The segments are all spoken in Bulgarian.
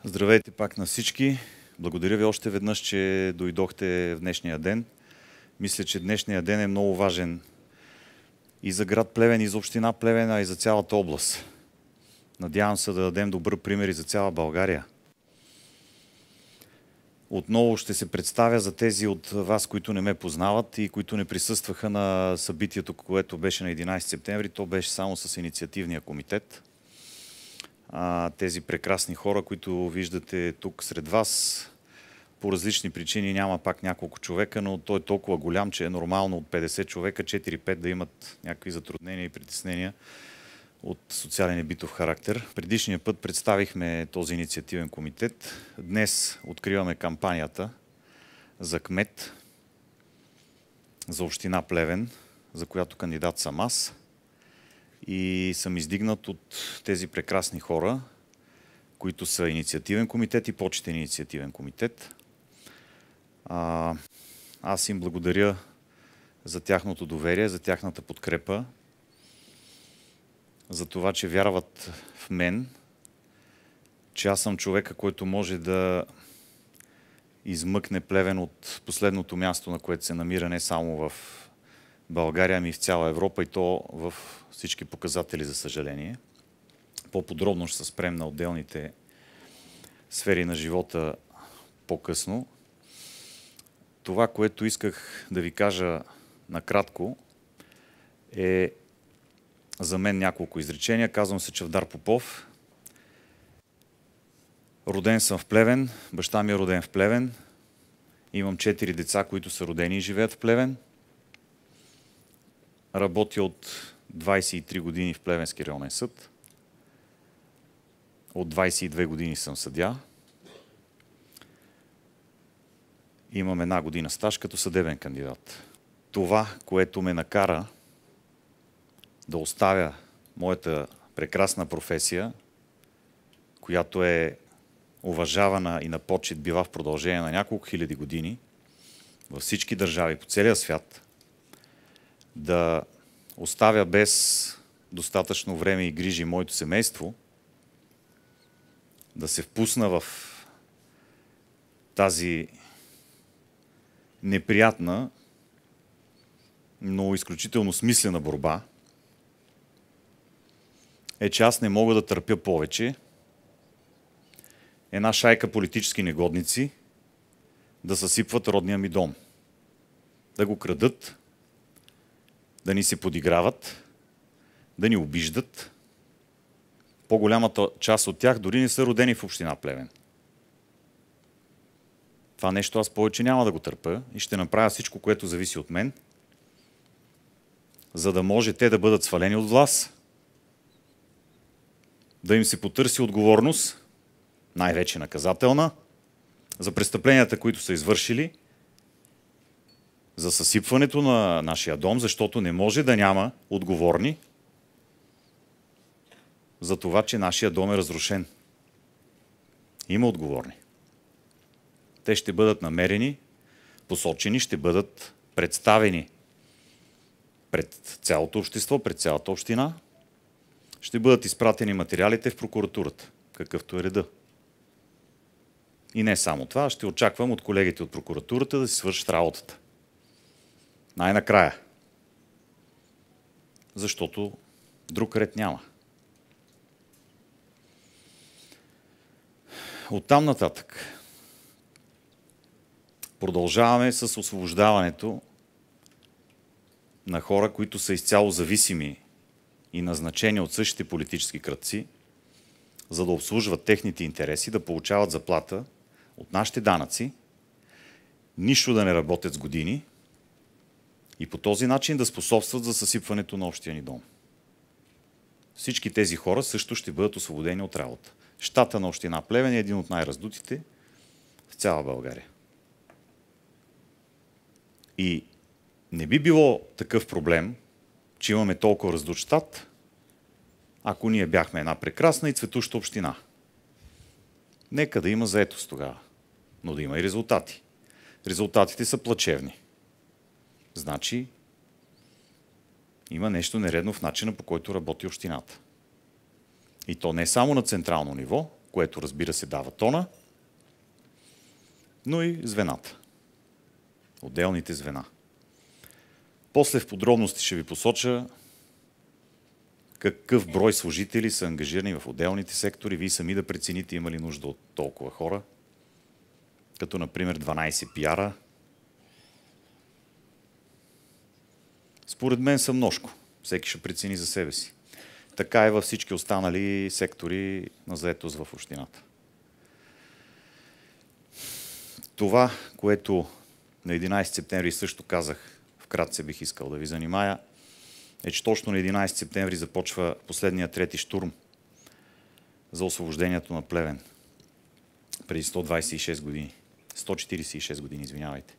Здравейте пак на всички. Благодаря ви още веднъж, че дойдохте в днешния ден. Мисля, че днешния ден е много важен и за град Плевен, и за община Плевен, а и за цялата област. Надявам се да дадем добър пример и за цяла България. Отново ще се представя за тези от вас, които не ме познават и които не присъстваха на събитието, което беше на 11 септември. То беше само с инициативния комитет. Тези прекрасни хора, които виждате тук сред вас, по различни причини няма пак няколко човека, но той е толкова голям, че е нормално от 50 човека 4-5 да имат някакви затруднения и притеснения от социален и битов характер. Предишния път представихме този инициативен комитет. Днес откриваме кампанията за кмет за община Плевен, за която кандидат съм аз. И съм издигнат от тези прекрасни хора, които са инициативен комитет и почетен инициативен комитет. Аз им благодаря за тяхното доверие, за тяхната подкрепа, за това, че вярват в мен, че аз съм човека, който може да измъкне Плевен от последното място, на което се намира не само в България, ами и в цяла Европа, и то в всички показатели, за съжаление. По-подробно ще се спрем на отделните сфери на живота по-късно. Това, което исках да ви кажа накратко, е за мен няколко изречения. Казвам се Чавдар Попов. Роден съм в Плевен, баща ми е роден в Плевен. Имам 4 деца, които са родени и живеят в Плевен. Работя от 23 години в Плевенски районен съд. От 22 години съм съдия. Имам 1 година стаж като съдебен кандидат. Това, което ме накара да оставя моята прекрасна професия, която е уважавана и на почит била в продължение на няколко хиляди години във всички държави по целия свят, да оставя без достатъчно време и грижи моето семейство, да се впусна в тази неприятна, но изключително смислена борба, е, че аз не мога да търпя повече една шайка политически негодници да съсипват родния ми дом, да го крадат, да ни се подиграват, да ни обиждат. По-голямата част от тях дори не са родени в община Плевен. Това нещо аз повече няма да го търпя и ще направя всичко, което зависи от мен, за да може те да бъдат свалени от власт, да им се потърси отговорност, най-вече наказателна, за престъпленията, които са извършили, за съсипването на нашия дом, защото не може да няма отговорни за това, че нашия дом е разрушен. Има отговорни. Те ще бъдат намерени, посочени, ще бъдат представени пред цялото общество, пред цялата община. Ще бъдат изпратени материалите в прокуратурата, какъвто е реда. И не само това, ще очаквам от колегите от прокуратурата да си свършат работата. Най-накрая. Защото друг ред няма. Оттам нататък продължаваме с освобождаването на хора, които са изцяло зависими и назначени от същите политически крадци, за да обслужват техните интереси, да получават заплата от нашите данъци, нищо да не работят с години и по този начин да способстват за съсипването на общия ни дом. Всички тези хора също ще бъдат освободени от работа. Щата на община Плевен е един от най-раздутите в цяла България. И не би било такъв проблем, че имаме толкова раздут щат, ако ние бяхме една прекрасна и цветуща община. Нека да има заетост тогава, но да има и резултати. Резултатите са плачевни. Значи, има нещо нередно в начина, по който работи общината. И то не само на централно ниво, което разбира се дава тона, но и звената. Отделните звена. После в подробности ще ви посоча какъв брой служители са ангажирани в отделните сектори. Вие сами да прецените има ли нужда от толкова хора, като например 12 пиара. Според мен са множко. Всеки ще прецени за себе си. Така е във всички останали сектори на заетост в общината. Това, което на 11 септември също казах, вкратце бих искал да ви занимая, е, че точно на 11 септември започва последния трети щурм за освобождението на Плевен. Преди 126 години. 146 години, извинявайте.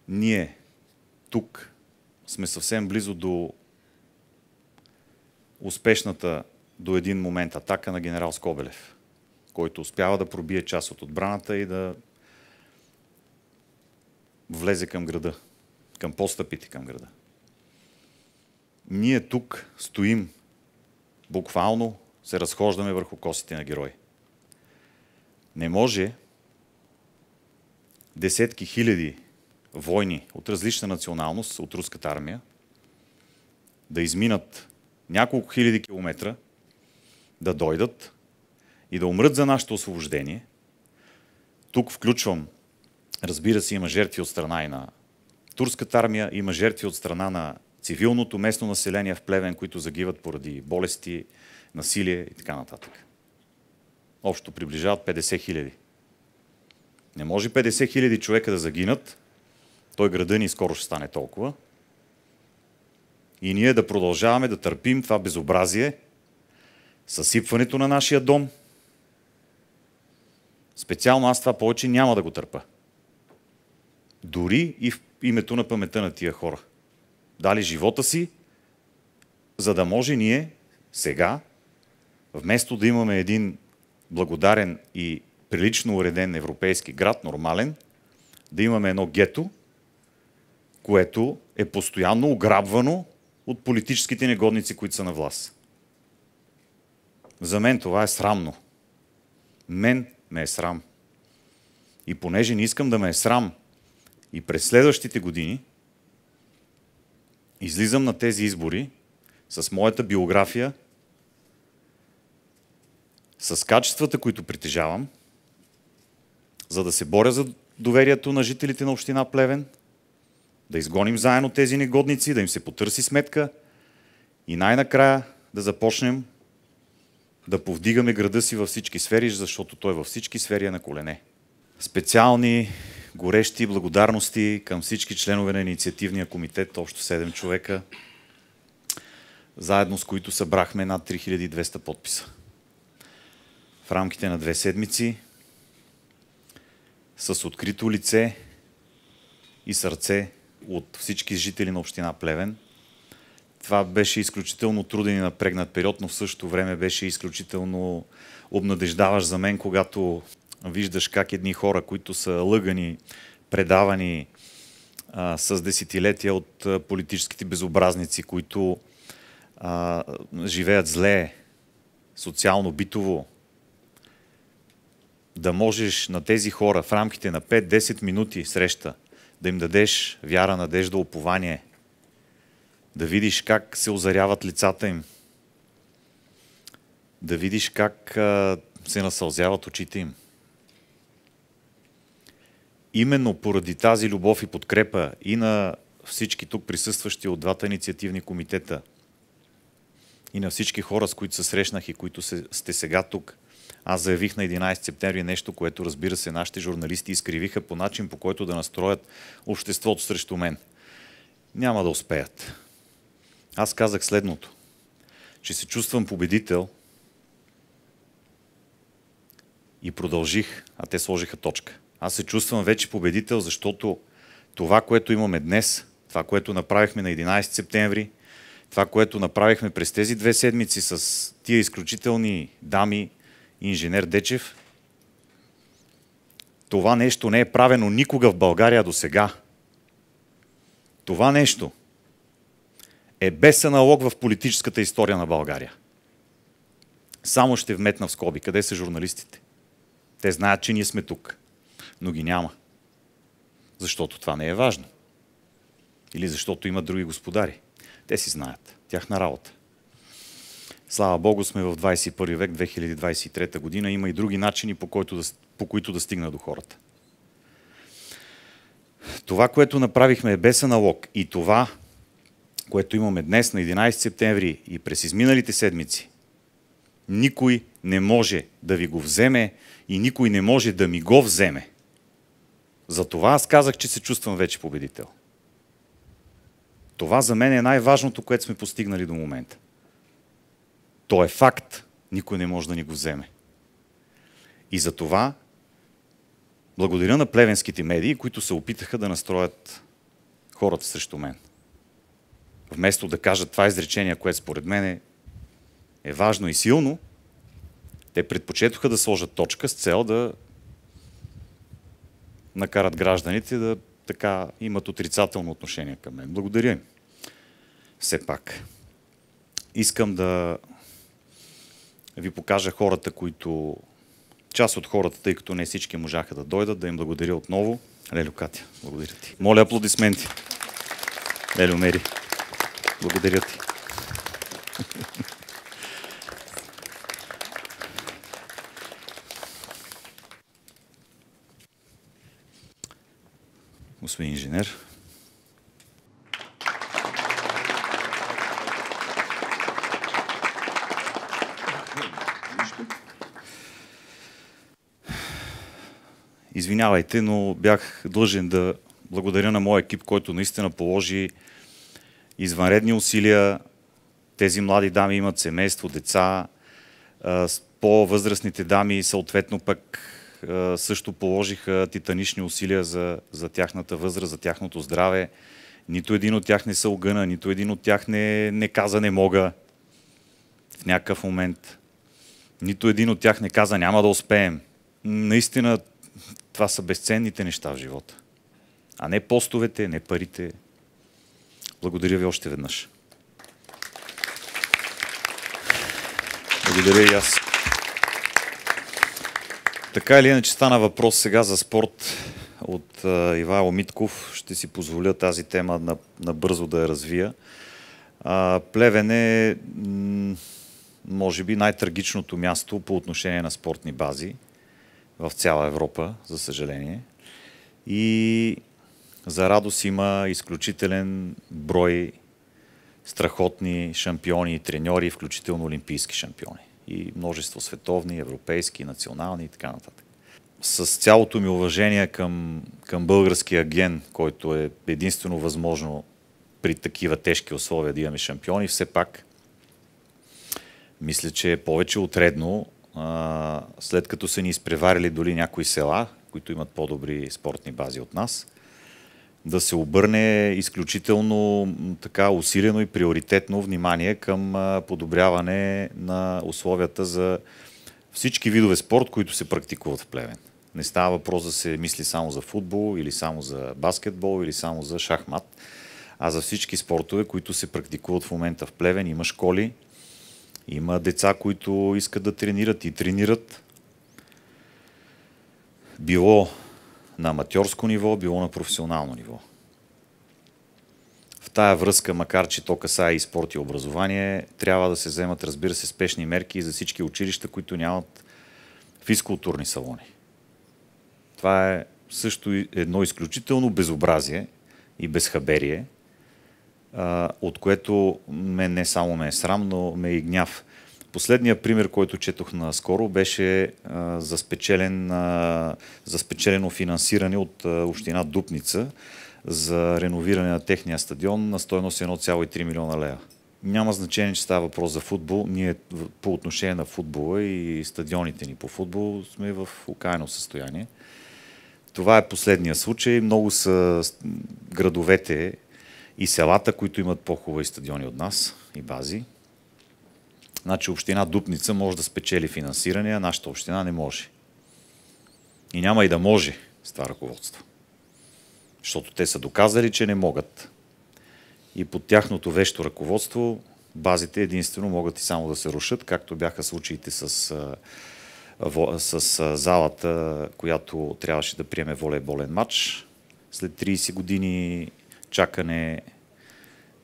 Ние тук сме съвсем близо до успешната до един момент атака на генерал Скобелев, който успява да пробие част от отбраната и да влезе към града, към подстъпите към града. Ние тук стоим, буквално се разхождаме върху костите на герои. Не може десетки хиляди войни от различна националност, от руската армия, да изминат няколко хиляди километра, да дойдат и да умрат за нашето освобождение. Тук включвам, разбира се, има жертви от страна и на турската армия, има жертви от страна на цивилното местно население в Плевен, които загиват поради болести, насилие и така нататък. Общо приближават 50 хиляди. Не може 50 хиляди човека да загинат, той града ни скоро ще стане толкова, и ние да продължаваме да търпим това безобразие, съсипването на нашия дом. Специално аз това повече няма да го търпа. Дори и в името на паметта на тия хора. Дали живота си, за да може ние сега, вместо да имаме един благодарен и прилично уреден европейски град, нормален, да имаме едно гето, което е постоянно ограбвано от политическите негодници, които са на власт. За мен това е срамно. Мен ме е срам. И понеже не искам да ме е срам и през следващите години, излизам на тези избори с моята биография, с качествата, които притежавам, за да се боря за доверието на жителите на община Плевен, да изгоним заедно тези негодници, да им се потърси сметка и най-накрая да започнем да повдигаме града си във всички сфери, защото той във всички сфери е на колене. Специални, горещи благодарности към всички членове на инициативния комитет, общо 7 човека, заедно с които събрахме над 3200 подписа. В рамките на 2 седмици, с открито лице и сърце от всички жители на община Плевен. Това беше изключително труден и напрегнат период, но в същото време беше изключително обнадеждаващ за мен, когато виждаш как едни хора, които са лъгани, предавани с десетилетия от политическите безобразници, които живеят зле, социално-битово, да можеш на тези хора в рамките на 5-10 минути среща да им дадеш вяра, надежда, упование, да видиш как се озаряват лицата им, да видиш как се насълзяват очите им. Именно поради тази любов и подкрепа и на всички тук присъстващи от двата инициативни комитета и на всички хора, с които се срещнах и които сте сега тук, аз заявих на 11 септември нещо, което, разбира се, нашите журналисти изкривиха по начин, по който да настроят обществото срещу мен. Няма да успеят. Аз казах следното, че се чувствам победител и продължих, а те сложиха точка. Аз се чувствам вече победител, защото това, което имаме днес, това, което направихме на 11 септември, това, което направихме през тези 2 седмици с тия изключителни дами, инженер Дечев, това нещо не е правено никога в България до сега. Това нещо е без аналог в политическата история на България. Само ще вметна в скоби. Къде са журналистите? Те знаят, че ние сме тук, но ги няма. Защото това не е важно. Или защото имат други господари. Те си знаят. Тяхна работа. Слава Богу, сме в 21 век, 2023 година. Има и други начини, по които да стигна до хората. Това, което направихме е без аналог. И това, което имаме днес на 11 септември и през изминалите седмици, никой не може да ви го вземе и никой не може да ми го вземе. Затова аз казах, че се чувствам вече победител. Това за мен е най-важното, което сме постигнали до момента. То е факт. Никой не може да ни го вземе. И за това благодаря на плевенските медии, които се опитаха да настроят хората срещу мен. Вместо да кажат това изречение, което според мен е важно и силно, те предпочетоха да сложат точка с цел да накарат гражданите да така имат отрицателно отношение към мен. Благодаря им. Все пак. Искам да ви покажа хората, част от хората, тъй като не всички можаха да дойдат, да им благодаря отново. Лелю, Катя, благодаря ти. Моля аплодисменти. Лелю, Мери, благодаря ти. Господин инженер. Извинявайте, но бях длъжен да благодаря на моя екип, който наистина положи извънредни усилия. Тези млади дами имат семейство, деца. По-възрастните дами съответно пък също положиха титанични усилия за тяхната възраст, за тяхното здраве. Нито един от тях не се огъна, нито един от тях не каза не мога в някакъв момент. Нито един от тях не каза няма да успеем. Наистина това са безценните неща в живота. А не постовете, не парите. Благодаря ви още веднъж. Благодаря и аз. Така или иначе стана въпрос сега за спорт от Ивайло Митков. Ще си позволя тази тема набързо да я развия. Плевен е може би най-трагичното място по отношение на спортни бази в цяла Европа, за съжаление. И за радост има изключителен брой страхотни шампиони и треньори, включително олимпийски шампиони. И множество световни, европейски, национални и така нататък. С цялото ми уважение към българския ген, който е единствено възможно при такива тежки условия да имаме шампиони, все пак мисля, че е повече от редно, след като са ни изпреварили доли някои села, които имат по-добри спортни бази от нас, да се обърне изключително така усилено и приоритетно внимание към подобряване на условията за всички видове спорт, които се практикуват в Плевен. Не става въпрос да се мисли само за футбол или само за баскетбол или само за шахмат, а за всички спортове, които се практикуват в момента в Плевен. Има школи, има деца, които искат да тренират и тренират. Било на аматьорско ниво, било на професионално ниво. В тая връзка, макар че то касае и спорт и образование, трябва да се вземат, разбира се, спешни мерки за всички училища, които нямат физкултурни салони. Това е също едно изключително безобразие и безхаберие, от което мен не само ме е срам, но ме е и гняв. Последният пример, който четох наскоро, беше за спечелено финансиране от община Дупница за реновиране на техния стадион на стойност 1,3 милиона лева. Няма значение, че става въпрос за футбол. Ние по отношение на футбола и стадионите ни по футбол сме в окаяно състояние. Това е последния случай. Много са градовете и селата, които имат по-хубави стадиони от нас и бази. Значи община Дупница може да спечели финансиране, а нашата община не може. И няма и да може с това ръководство. Защото те са доказали, че не могат. И под тяхното вещо ръководство базите единствено могат и само да се рушат, както бяха случаите с залата, която трябваше да приеме волейболен матч. След 30 години чакане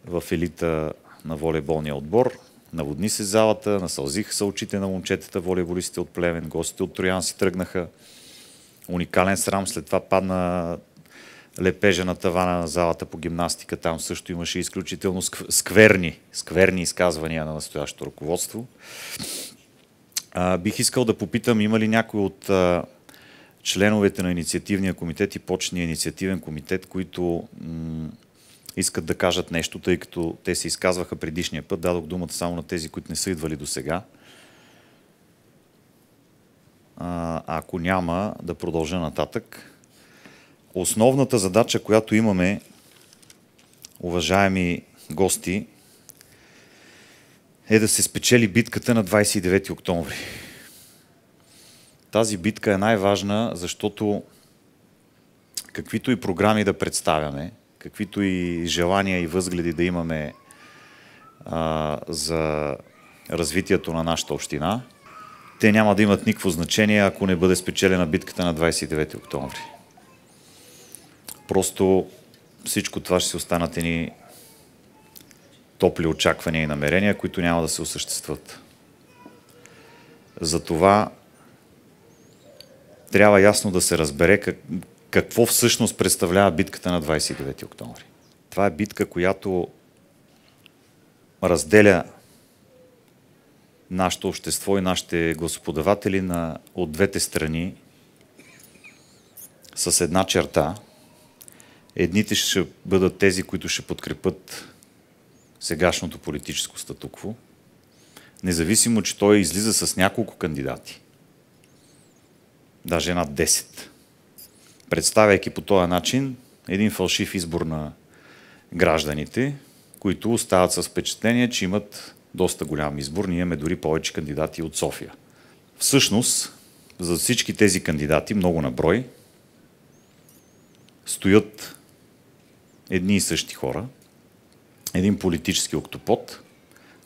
в елита на волейболния отбор, наводни се залата, насълзиха се очите на момчетата, волейболистите от Плевен, гостите от Троян си тръгнаха. Уникален срам, след това падна лепежа на тавана на залата по гимнастика. Там също имаше изключително скверни изказвания на настоящото ръководство. Бих искал да попитам, има ли някой от членовете на инициативния комитет и почетния инициативен комитет, които искат да кажат нещо, тъй като те се изказваха предишния път. Дадох думата само на тези, които не са идвали до сега. Ако няма, да продължа нататък. Основната задача, която имаме, уважаеми гости, е да се спечели битката на 29 октомври. Тази битка е най-важна, защото каквито и програми да представяме, каквито и желания и възгледи да имаме за развитието на нашата община, те няма да имат никакво значение, ако не бъде спечелена битката на 29 октомври. Просто всичко това ще си останат едни топли очаквания и намерения, които няма да се осъществят. Затова трябва ясно да се разбере какво всъщност представлява битката на 29 октомври. Това е битка, която разделя нашето общество и нашите гласоподаватели от двете страни с една черта. Едните ще бъдат тези, които ще подкрепят сегашното политическо статукво, независимо, че той излиза с няколко кандидати, даже над 10, представяйки по този начин един фалшив избор на гражданите, които остават с впечатление, че имат доста голям избор. Ние имаме дори повече кандидати от София. Всъщност, за всички тези кандидати, много на брой, стоят едни и същи хора, един политически октопод,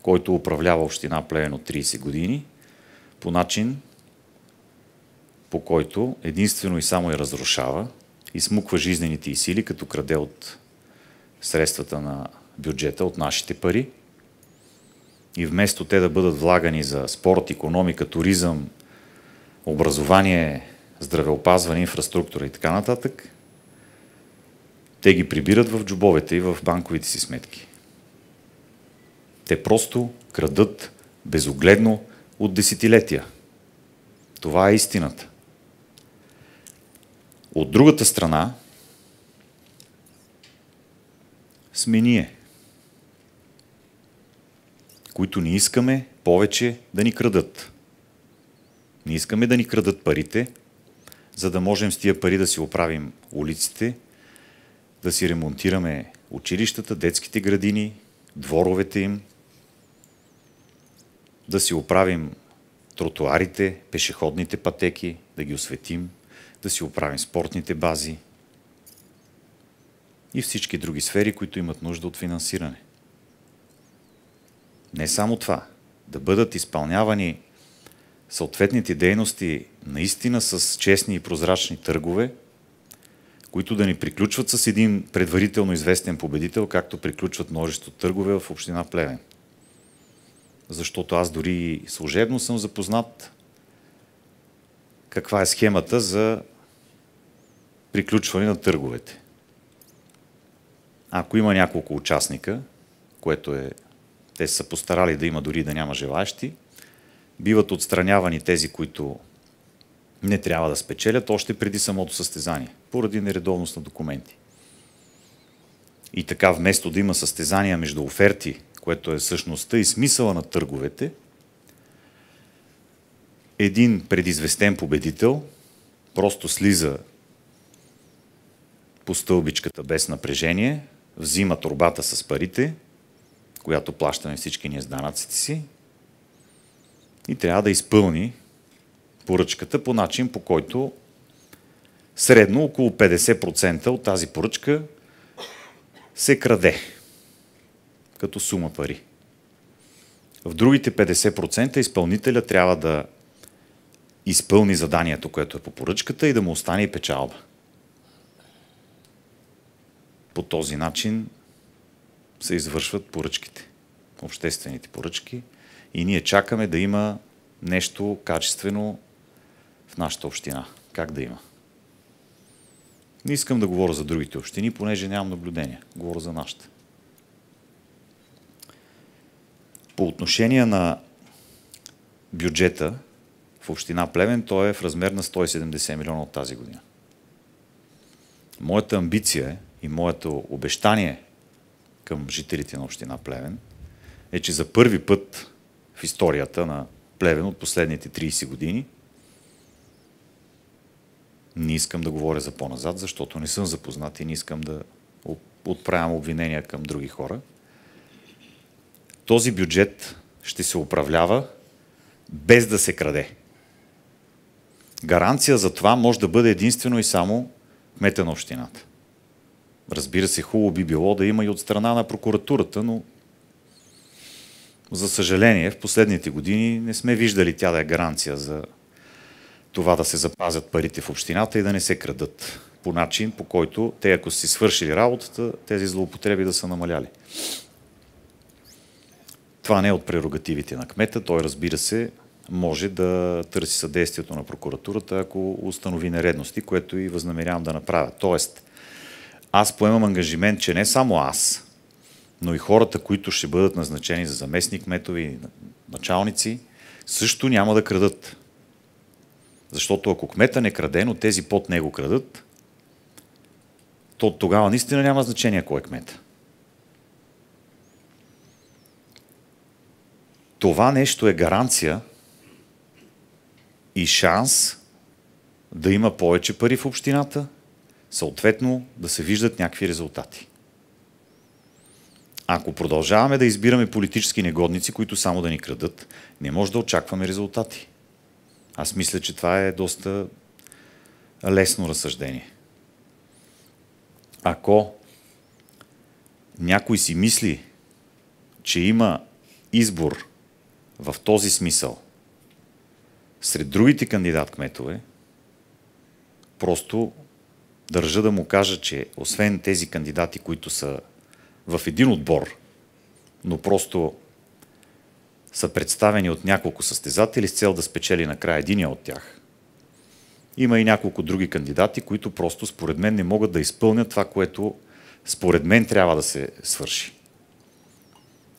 който управлява община Плевен от 30 години, по начин, по който единствено и само я разрушава, изсмуква жизнените й сили, като краде от средствата на бюджета, от нашите пари. И вместо те да бъдат влагани за спорт, икономика, туризъм, образование, здравеопазване, инфраструктура и така нататък, те ги прибират в джобовете и в банковите си сметки. Те просто крадат безогледно от десетилетия. Това е истината. От другата страна сме ние, които не искаме повече да ни крадат. Не искаме да ни крадат парите, за да можем с тия пари да си оправим улиците, да си ремонтираме училищата, детските градини, дворовете им, да си оправим тротоарите, пешеходните пътеки, да ги осветим, да си оправим спортните бази и всички други сфери, които имат нужда от финансиране. Не само това, да бъдат изпълнявани съответните дейности наистина с честни и прозрачни търгове, които да ни приключват с един предварително известен победител, както приключват множество търгове в община Плевен. Защото аз дори служебно съм запознат каква е схемата за приключване на търговете. Ако има няколко участника, което е, те са постарали да има дори да няма желаещи, биват отстранявани тези, които не трябва да спечелят още преди самото състезание, поради нередовност на документи. И така, вместо да има състезания между оферти, което е същността и смисъла на търговете, един предизвестен победител просто слиза по стълбичката без напрежение, взима торбата с парите, която плащаме всички ние с данъците си, и трябва да изпълни поръчката по начин, по който средно около 50% от тази поръчка се краде като сума пари. В другите 50% изпълнителя трябва да изпълни заданието, което е по поръчката и да му остане и печалба. По този начин се извършват поръчките, обществените поръчки, и ние чакаме да има нещо качествено в нашата община. Как да има? Не искам да говоря за другите общини, понеже нямам наблюдение. Говоря за нашата. По отношение на бюджета в община Плевен, той е в размер на 170 милиона от тази година. Моята амбиция и моето обещание към жителите на община Плевен е, че за първи път в историята на Плевен от последните 30 години, не искам да говоря за по-назад, защото не съм запознат и не искам да отправям обвинения към други хора, този бюджет ще се управлява без да се краде. Гаранция за това може да бъде единствено и само кмета на общината. Разбира се, хубаво би било да има и от страна на прокуратурата, но за съжаление в последните години не сме виждали тя да е гаранция за това да се запазят парите в общината и да не се крадат по начин, по който те, ако си свършили работата, тези злоупотреби да са намаляли. Това не е от прерогативите на кмета, той, разбира се, може да търси съдействието на прокуратурата, ако установи нередности, което и възнамерявам да направя. Тоест, аз поемам ангажимент, че не само аз, но и хората, които ще бъдат назначени за заместник кметови и началници, също няма да крадат. Защото ако кмета не краде, но тези под него крадат, то тогава наистина няма значение кой е кмета. Това нещо е гаранция и шанс да има повече пари в общината, съответно да се виждат някакви резултати. Ако продължаваме да избираме политически негодници, които само да ни крадат, не може да очакваме резултати. Аз мисля, че това е доста лесно разсъждение. Ако някой си мисли, че има избор в този смисъл сред другите кандидат-кметове, просто държа да му кажа, че освен тези кандидати, които са в един отбор, но просто са представени от няколко състезатели с цел да спечели накрая единия от тях, има и няколко други кандидати, които просто според мен не могат да изпълнят това, което според мен трябва да се свърши.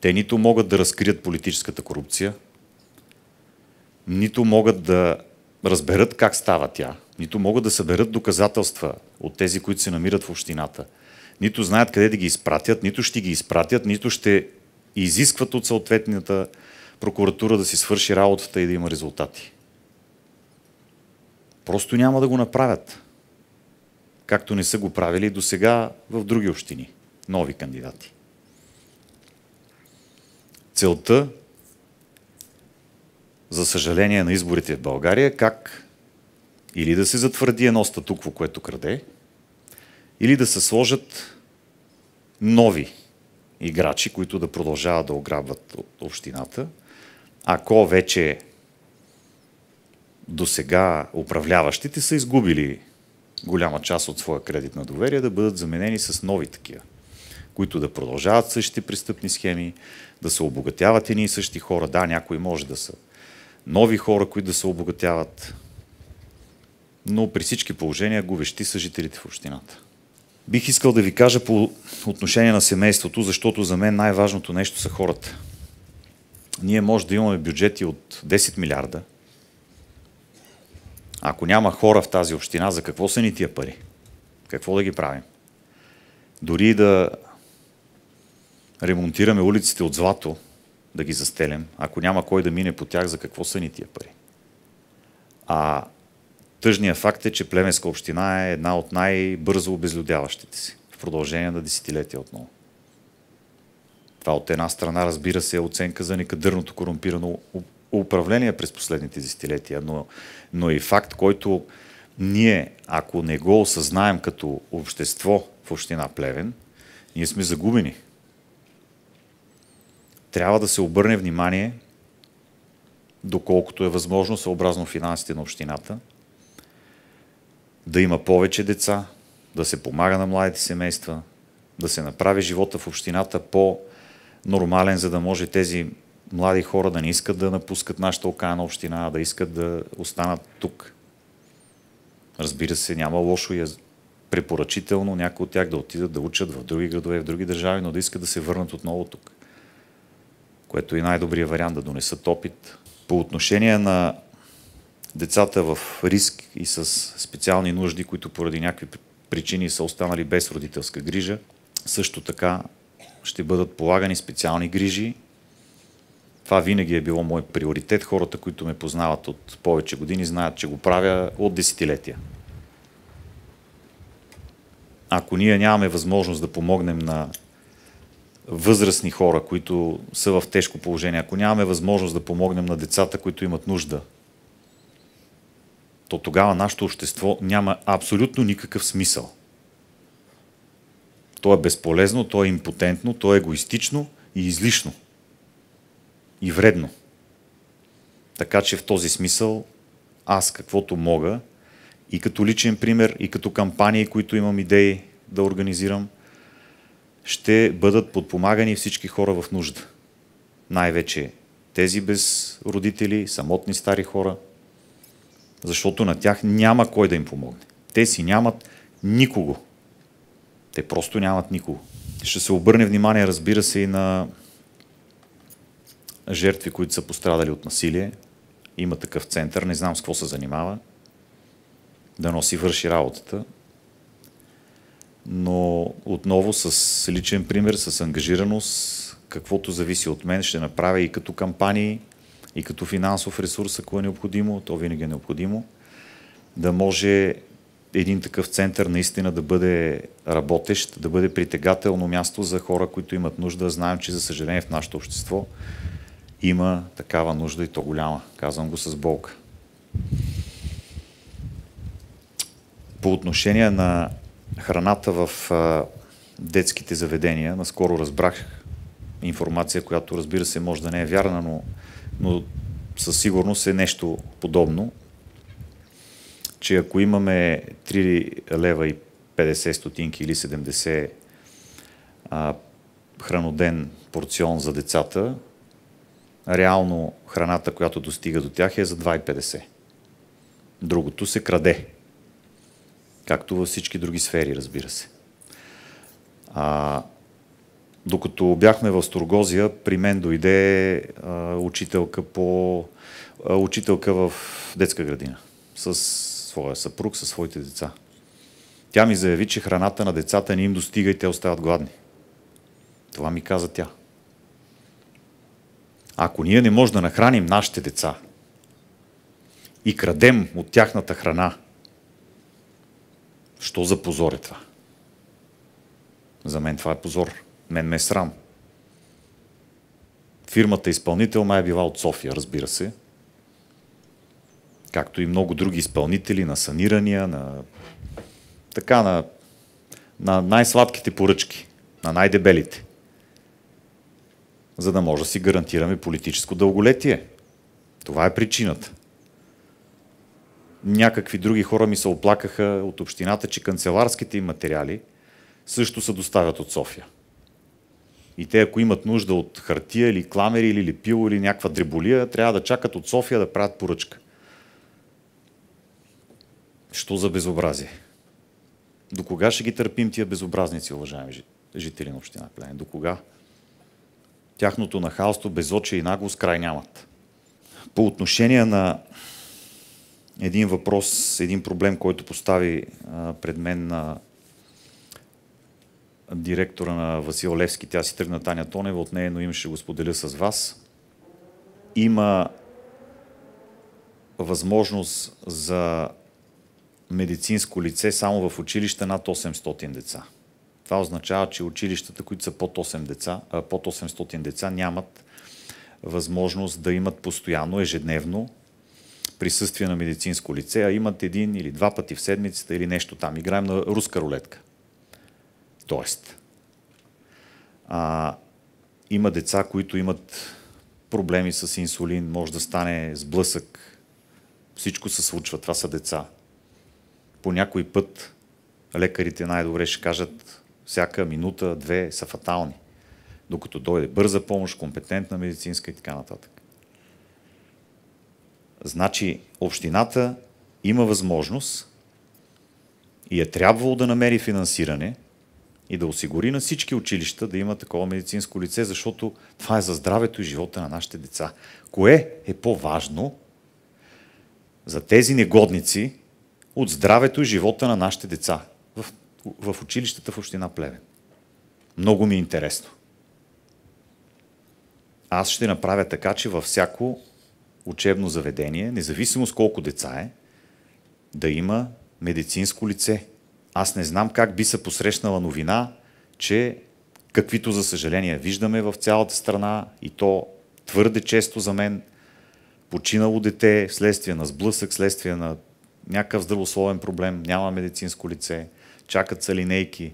Те нито могат да разкрият политическата корупция, нито могат да разберат как става тя, нито могат да съберат доказателства от тези, които се намират в общината, нито знаят къде да ги изпратят, нито ще ги изпратят, нито ще изискват от съответната прокуратура да си свърши работата и да има резултати. Просто няма да го направят. Както не са го правили до сега в други общини, нови кандидати. Целта, за съжаление, на изборите в България е как или да се затвърди едно статукво, което краде, или да се сложат нови играчи, които да продължават да ограбват общината, ако вече до сега управляващите са изгубили голяма част от своя кредит на доверие, да бъдат заменени с нови такива, които да продължават същите престъпни схеми, да се обогатяват едни и същи хора. Да, някои може да са нови хора, които да се обогатяват, но при всички положения губещи са жителите в общината. Бих искал да ви кажа по отношение на семейството, защото за мен най-важното нещо са хората. Ние може да имаме бюджети от 10 милиарда. Ако няма хора в тази община, за какво са ни тия пари? Какво да ги правим? Дори да ремонтираме улиците от злато, да ги застелем, ако няма кой да мине по тях, за какво са ни тия пари? А тъжният факт е, че Плевенска община е една от най-бързо обезлюдяващите си в продължение на десетилетия отново. Това от една страна, разбира се, е оценка за некадърното корумпирано управление през последните десетилетия, но и факт, който ние, ако не го осъзнаем като общество в община Плевен, ние сме загубени. трябва да се обърне внимание, доколкото е възможно, съобразно финансите на общината, да има повече деца, да се помага на младите семейства, да се направи живота в общината по-нормален, за да може тези млади хора да не искат да напускат нашата окаяна община, а да искат да останат тук. Разбира се, няма лошо и е препоръчително някои от тях да отидат да учат в други градове, в други държави, но да искат да се върнат отново тук. Което е най-добрият вариант, да донесат опит. По отношение на децата в риск и с специални нужди, които поради някакви причини са останали без родителска грижа, също така ще бъдат полагани специални грижи. Това винаги е било мой приоритет. Хората, които ме познават от повече години, знаят, че го правя от десетилетия. Ако ние нямаме възможност да помогнем на възрастни хора, които са в тежко положение, ако нямаме възможност да помогнем на децата, които имат нужда, то тогава нашето общество няма абсолютно никакъв смисъл. То е безполезно, то е импотентно, то е егоистично и излишно. И вредно. Така че в този смисъл аз каквото мога и като личен пример, и като кампании, които имам идеи да организирам, ще бъдат подпомагани всички хора в нужда. Най-вече тези без родители, самотни стари хора, защото на тях няма кой да им помогне. Те си нямат никого. Те просто нямат никого. Ще се обърне внимание, разбира се, и на жертви, които са пострадали от насилие. Има такъв център, не знам с какво се занимава. Дано си върши работата. Но отново с личен пример, с ангажираност, каквото зависи от мен, ще направя и като кампании, и като финансов ресурс, ако е необходимо, то винаги е необходимо, да може един такъв център наистина да бъде работещ, да бъде притегателно място за хора, които имат нужда. Знаем, че за съжаление в нашето общество има такава нужда и то голяма. Казвам го с болка. По отношение на храната в детските заведения, наскоро разбрах информация, която разбира се може да не е вярна, но със сигурност е нещо подобно, че ако имаме 3 лева и 50 стотинки или 70 храноден порцион за децата, реално храната, която достига до тях е за 2,50. Другото се краде. Както във всички други сфери, разбира се. Докато бяхме в Сторгозия, при мен дойде учителка в детска градина с своя съпруг, със своите деца. Тя ми заяви, че храната на децата не им достига и те остават гладни. Това ми каза тя. Ако ние не можем да нахраним нашите деца и крадем от тяхната храна, що за позор е това? За мен това е позор. Мен ме е срам. Фирмата изпълнител май е била от София, разбира се. Както и много други изпълнители на санирания, на най-сладките поръчки, на най-дебелите. За да може да си гарантираме политическо дълголетие. Това е причината. Някакви други хора ми се оплакаха от общината, че канцеларските им материали също се доставят от София. И те, ако имат нужда от хартия или кламери или лепило или някаква дреболия, трябва да чакат от София да правят поръчка. Що за безобразие? До кога ще ги търпим тия безобразници, уважаеми жители на община Кляйн? До кога? Тяхното нахалство, безочие и наглост край нямат. По отношение на един въпрос, един проблем, който постави пред мен на директора на Васил Левски, тя си тръгна Таня Тонева, от нея, но им ще го споделя с вас. Има възможност за медицинско лице само в училища над 800 деца. Това означава, че училищата, които са под 800 деца, нямат възможност да имат постоянно, ежедневно присъствие на медицинско лице, а имат 1 или 2 пъти в седмицата или нещо там. Играем на руска рулетка. Тоест, има деца, които имат проблеми с инсулин, може да стане сблъсък. Всичко се случва, това са деца. По някой път лекарите най-добре ще кажат, всяка минута, две са фатални. Докато дойде бърза помощ, компетентна медицинска и така нататък. Значи общината има възможност и е трябвало да намери финансиране и да осигури на всички училища да има такова медицинско лице, защото това е за здравето и живота на нашите деца. Кое е по-важно за тези негодници от здравето и живота на нашите деца в училищата в община Плевен? Много ми е интересно. Аз ще направя така, че във всяко учебно заведение, независимо с колко деца е, да има медицинско лице. Аз не знам как би се посрещнала новина, че каквито за съжаление виждаме в цялата страна, и то твърде често за мен, починало дете вследствие на сблъсък, вследствие на някакъв здравословен проблем, няма медицинско лице, чакат са линейки.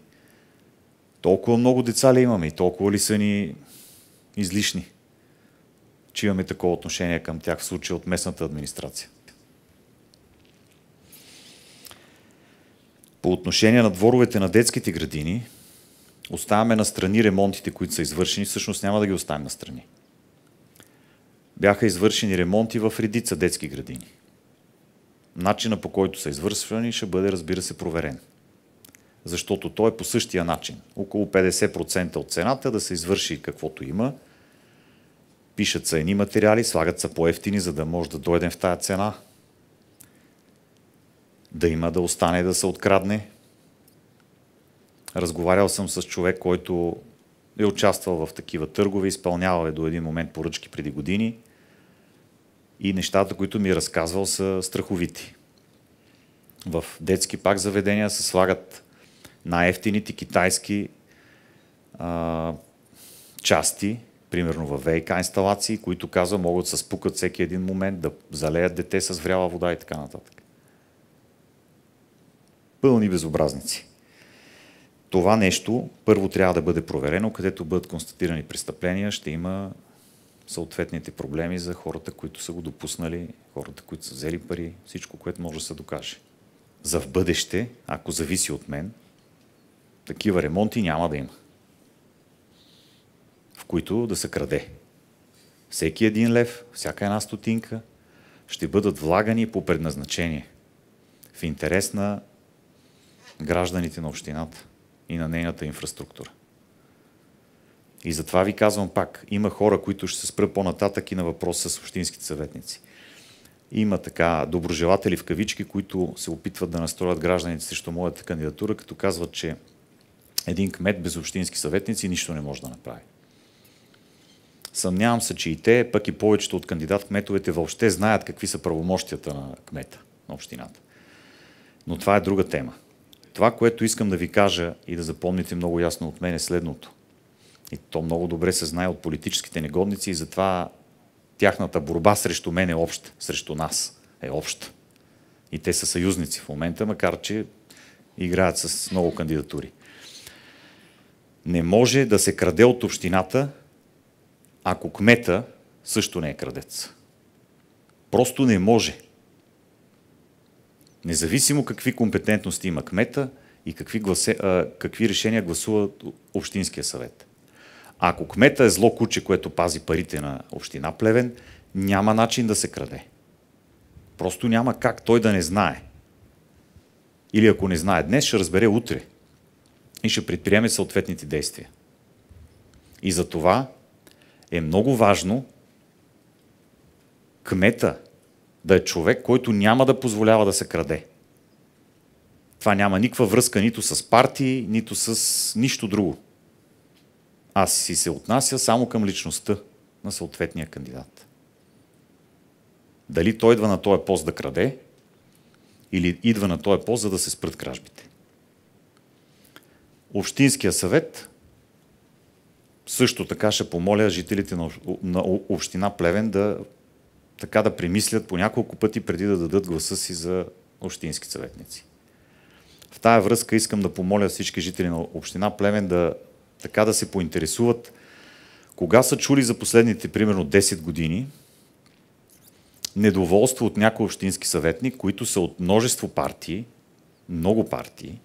Толкова много деца ли имаме и толкова ли са ни излишни, че имаме такова отношение към тях в случая от местната администрация? По отношение на дворовете на детските градини, оставяме настрани ремонтите, които са извършени. Всъщност няма да ги оставим настрани. Бяха извършени ремонти в редица детски градини. Начинът, по който са извършвани, ще бъде, разбира се, проверен. Защото той е по същия начин. Около 50% от цената да се извърши каквото има. Пишат са едни материали, слагат са по-евтини, за да може да дойдем в тая цена. Да има да остане да се открадне. Разговарял съм с човек, който е участвал в такива търгове, изпълнявал е до един момент поръчки преди години и нещата, които ми е разказвал, са страховити. В детски пак заведения се слагат най-евтините китайски части, примерно във ВиК инсталации, които, казва, могат да се спукат всеки един момент, да залеят дете с вряла вода и така нататък. Пълни безобразници. Това нещо първо трябва да бъде проверено, където бъдат констатирани престъпления, ще има съответните проблеми за хората, които са го допуснали, хората, които са взели пари, всичко, което може да се докаже. За в бъдеще, ако зависи от мен, такива ремонти няма да има, в които да се краде. Всеки един лев, всяка една стотинка ще бъдат влагани по предназначение в интерес на гражданите на общината и на нейната инфраструктура. И затова ви казвам пак, има хора, които ще се спрат по-нататък и на въпроса с общинските съветници. Има така доброжелатели в кавички, които се опитват да настроят гражданите срещу моята кандидатура, като казват, че един кмет без общински съветници нищо не може да направи. Съмнявам се, че и те, пък и повечето от кандидат-кметовете въобще знаят какви са правомощията на кмета на общината. Но това е друга тема. Това, което искам да ви кажа и да запомните много ясно от мен, е следното. И то много добре се знае от политическите негодници и затова тяхната борба срещу мен е обща, срещу нас е обща. И те са съюзници в момента, макар че играят с много кандидатури. Не може да се краде от общината, ако кмета също не е крадец. Просто не може. Независимо какви компетентности има кмета и какви решения гласува Общинския съвет. Ако кмета е зло куче, което пази парите на община Плевен, няма начин да се краде. Просто няма как той да не знае. Или ако не знае днес, ще разбере утре и ще предприеме съответните действия. И за това е много важно кмета да е човек, който няма да позволява да се краде. Това няма никаква връзка нито с партии, нито с нищо друго. Аз си се отнася само към личността на съответния кандидат. Дали той идва на този пост да краде, или идва на този пост, за да се спрат кражбите. Общинския съвет също така ще помоля жителите на община Плевен да премислят по няколко пъти преди да дадат гласа си за общински съветници. В тая връзка искам да помоля всички жители на община Плевен да се поинтересуват Кога са чули за последните, примерно, 10 години недоволство от някой общински съветник, които са от множество партии, много партии,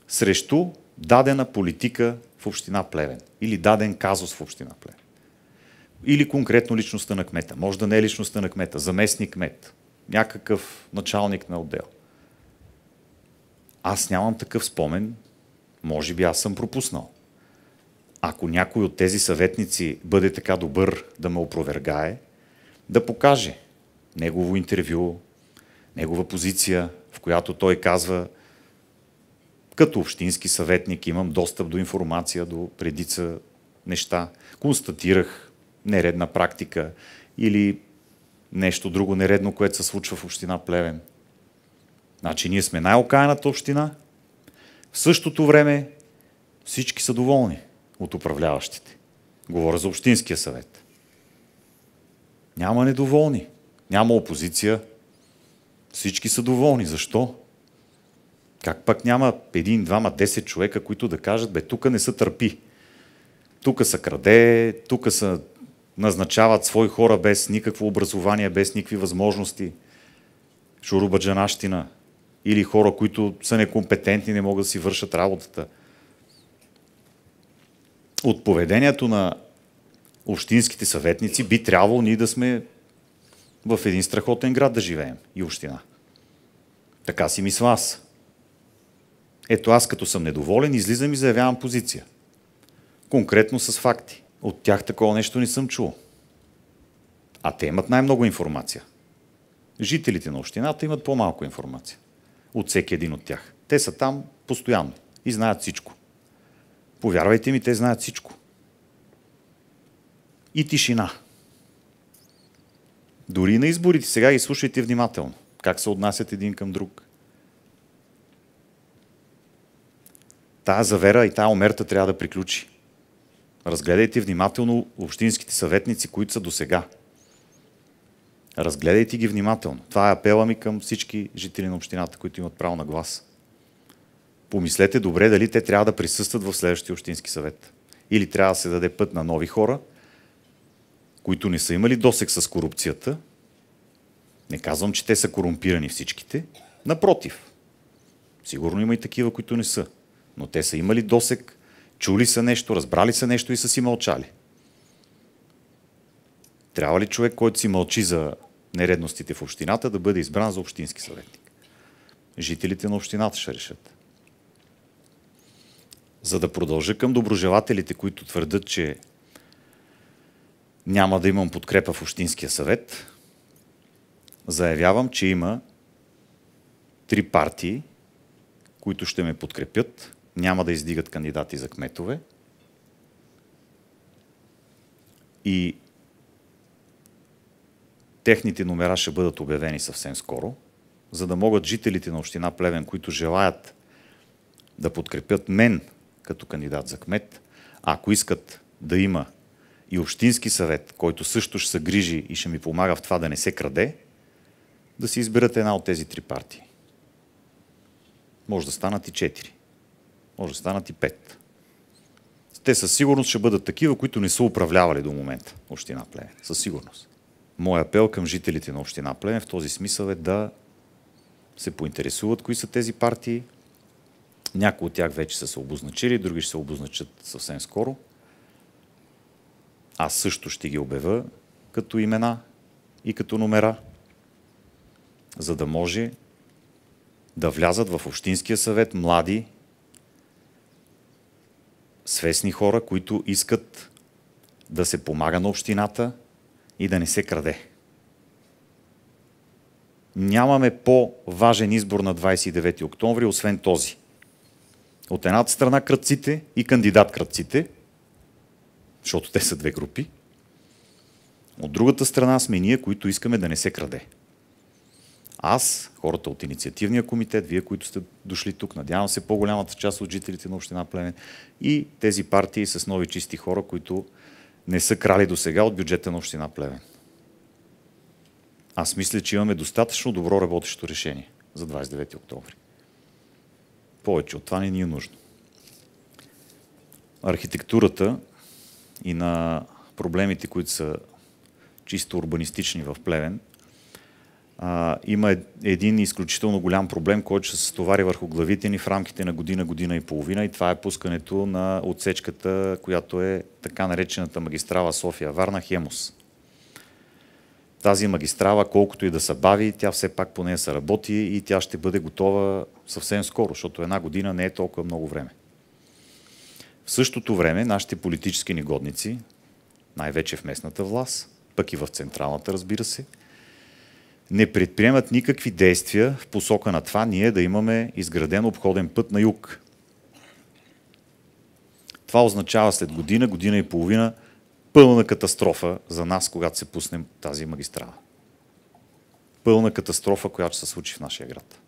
срещу дадена политика в община Плевен или даден казус в община Плевен? Или конкретно личността на кмета. Може да не е личността на кмета, заместник кмет, някакъв началник на отдел. Аз нямам такъв спомен, може би аз съм пропуснал. Ако някой от тези съветници бъде така добър да ме опровергае, да покаже негово интервю, негова позиция, в която той казва: като общински съветник имам достъп до информация, до редица неща, констатирах нередна практика или нещо друго нередно, което се случва в община Плевен. Значи ние сме най-окаяната община, в същото време всички са доволни от управляващите. Говоря за Общинския съвет. Няма недоволни, няма опозиция, всички са доволни. Защо? Как пък няма 1, 2, 10 човека, които да кажат: бе, тук не се търпи, тук се краде, тук се назначават свои хора без никакво образование, без никакви възможности, шурубаджанащина, или хора, които са некомпетентни, не могат да си вършат работата. От поведението на общинските съветници би трябвало ние да сме в един страхотен град да живеем и община. Така си мисля аз. Ето аз, като съм недоволен, излизам и заявявам позиция. Конкретно с факти. От тях такова нещо не съм чул. А те имат най-много информация. Жителите на общината имат по-малко информация от всеки един от тях. Те са там постоянно и знаят всичко. Повярвайте ми, те знаят всичко. И тишина. Дори на изборите сега ги слушайте внимателно. Как се отнасят един към друг. Тая завера и тая омерта трябва да приключи. Разгледайте внимателно общинските съветници, които са досега. Разгледайте ги внимателно. Това е апела ми към всички жители на общината, които имат право на глас. Помислете добре дали те трябва да присъстват в следващия общински съвет. Или трябва да се даде път на нови хора, които не са имали досег с корупцията. Не казвам, че те са корумпирани всичките. Напротив. Сигурно има и такива, които не са. Но те са имали досег, чули са нещо, разбрали са нещо и са си мълчали. Трябва ли човек, който си мълчи за нередностите в общината, да бъде избран за общински съветник? Жителите на общината ще решат. За да продължа към доброжелателите, които твърдят, че няма да имам подкрепа в Общинския съвет, заявявам, че има 3 партии, които ще ме подкрепят, няма да издигат кандидати за кметове и техните номера ще бъдат обявени съвсем скоро, за да могат жителите на община Плевен, които желаят да подкрепят мен като кандидат за кмет, а ако искат да има и общински съвет, който също ще се грижи и ще ми помага в това да не се краде, да си изберат една от тези 3 партии. Може да станат и 4. Може да станат и 5. Те със сигурност ще бъдат такива, които не са управлявали до момента община Плевен. Със сигурност. Мой апел към жителите на община Плевен в този смисъл е да се поинтересуват кои са тези партии. Някои от тях вече са се обозначили, други ще се обозначат съвсем скоро. Аз също ще ги обявя като имена и като номера, за да може да влязат в Общинския съвет млади, свестни хора, които искат да се помага на общината и да не се краде. Нямаме по-важен избор на 29 октомври, освен този. От едната страна крадците и кандидат крадците, защото те са 2 групи. От другата страна сме ние, които искаме да не се краде. Аз, хората от инициативния комитет, вие, които сте дошли тук, надявам се по-голямата част от жителите на община Плевен и тези партии с нови чисти хора, които не са крали до сега от бюджета на община Плевен. Аз мисля, че имаме достатъчно добро работещо решение за 29 октомври. Повече от това не ни е нужно. Архитектурата и на проблемите, които са чисто урбанистични в Плевен, има един изключително голям проблем, който ще се стовари върху главите ни в рамките на година, година и половина, и това е пускането на отсечката, която е така наречената магистрала София-Варна Хемус. Тази магистрала, колкото и да се бави, тя все пак по нея се работи и тя ще бъде готова съвсем скоро, защото една година не е толкова много време. В същото време нашите политически негодници, най-вече в местната власт, пък и в централната, разбира се, не предприемат никакви действия в посока на това ние да имаме изграден обходен път на юг. Това означава след година, година и половина пълна катастрофа за нас, когато се пуснем тази магистрала. Пълна катастрофа, която ще се случи в нашия град.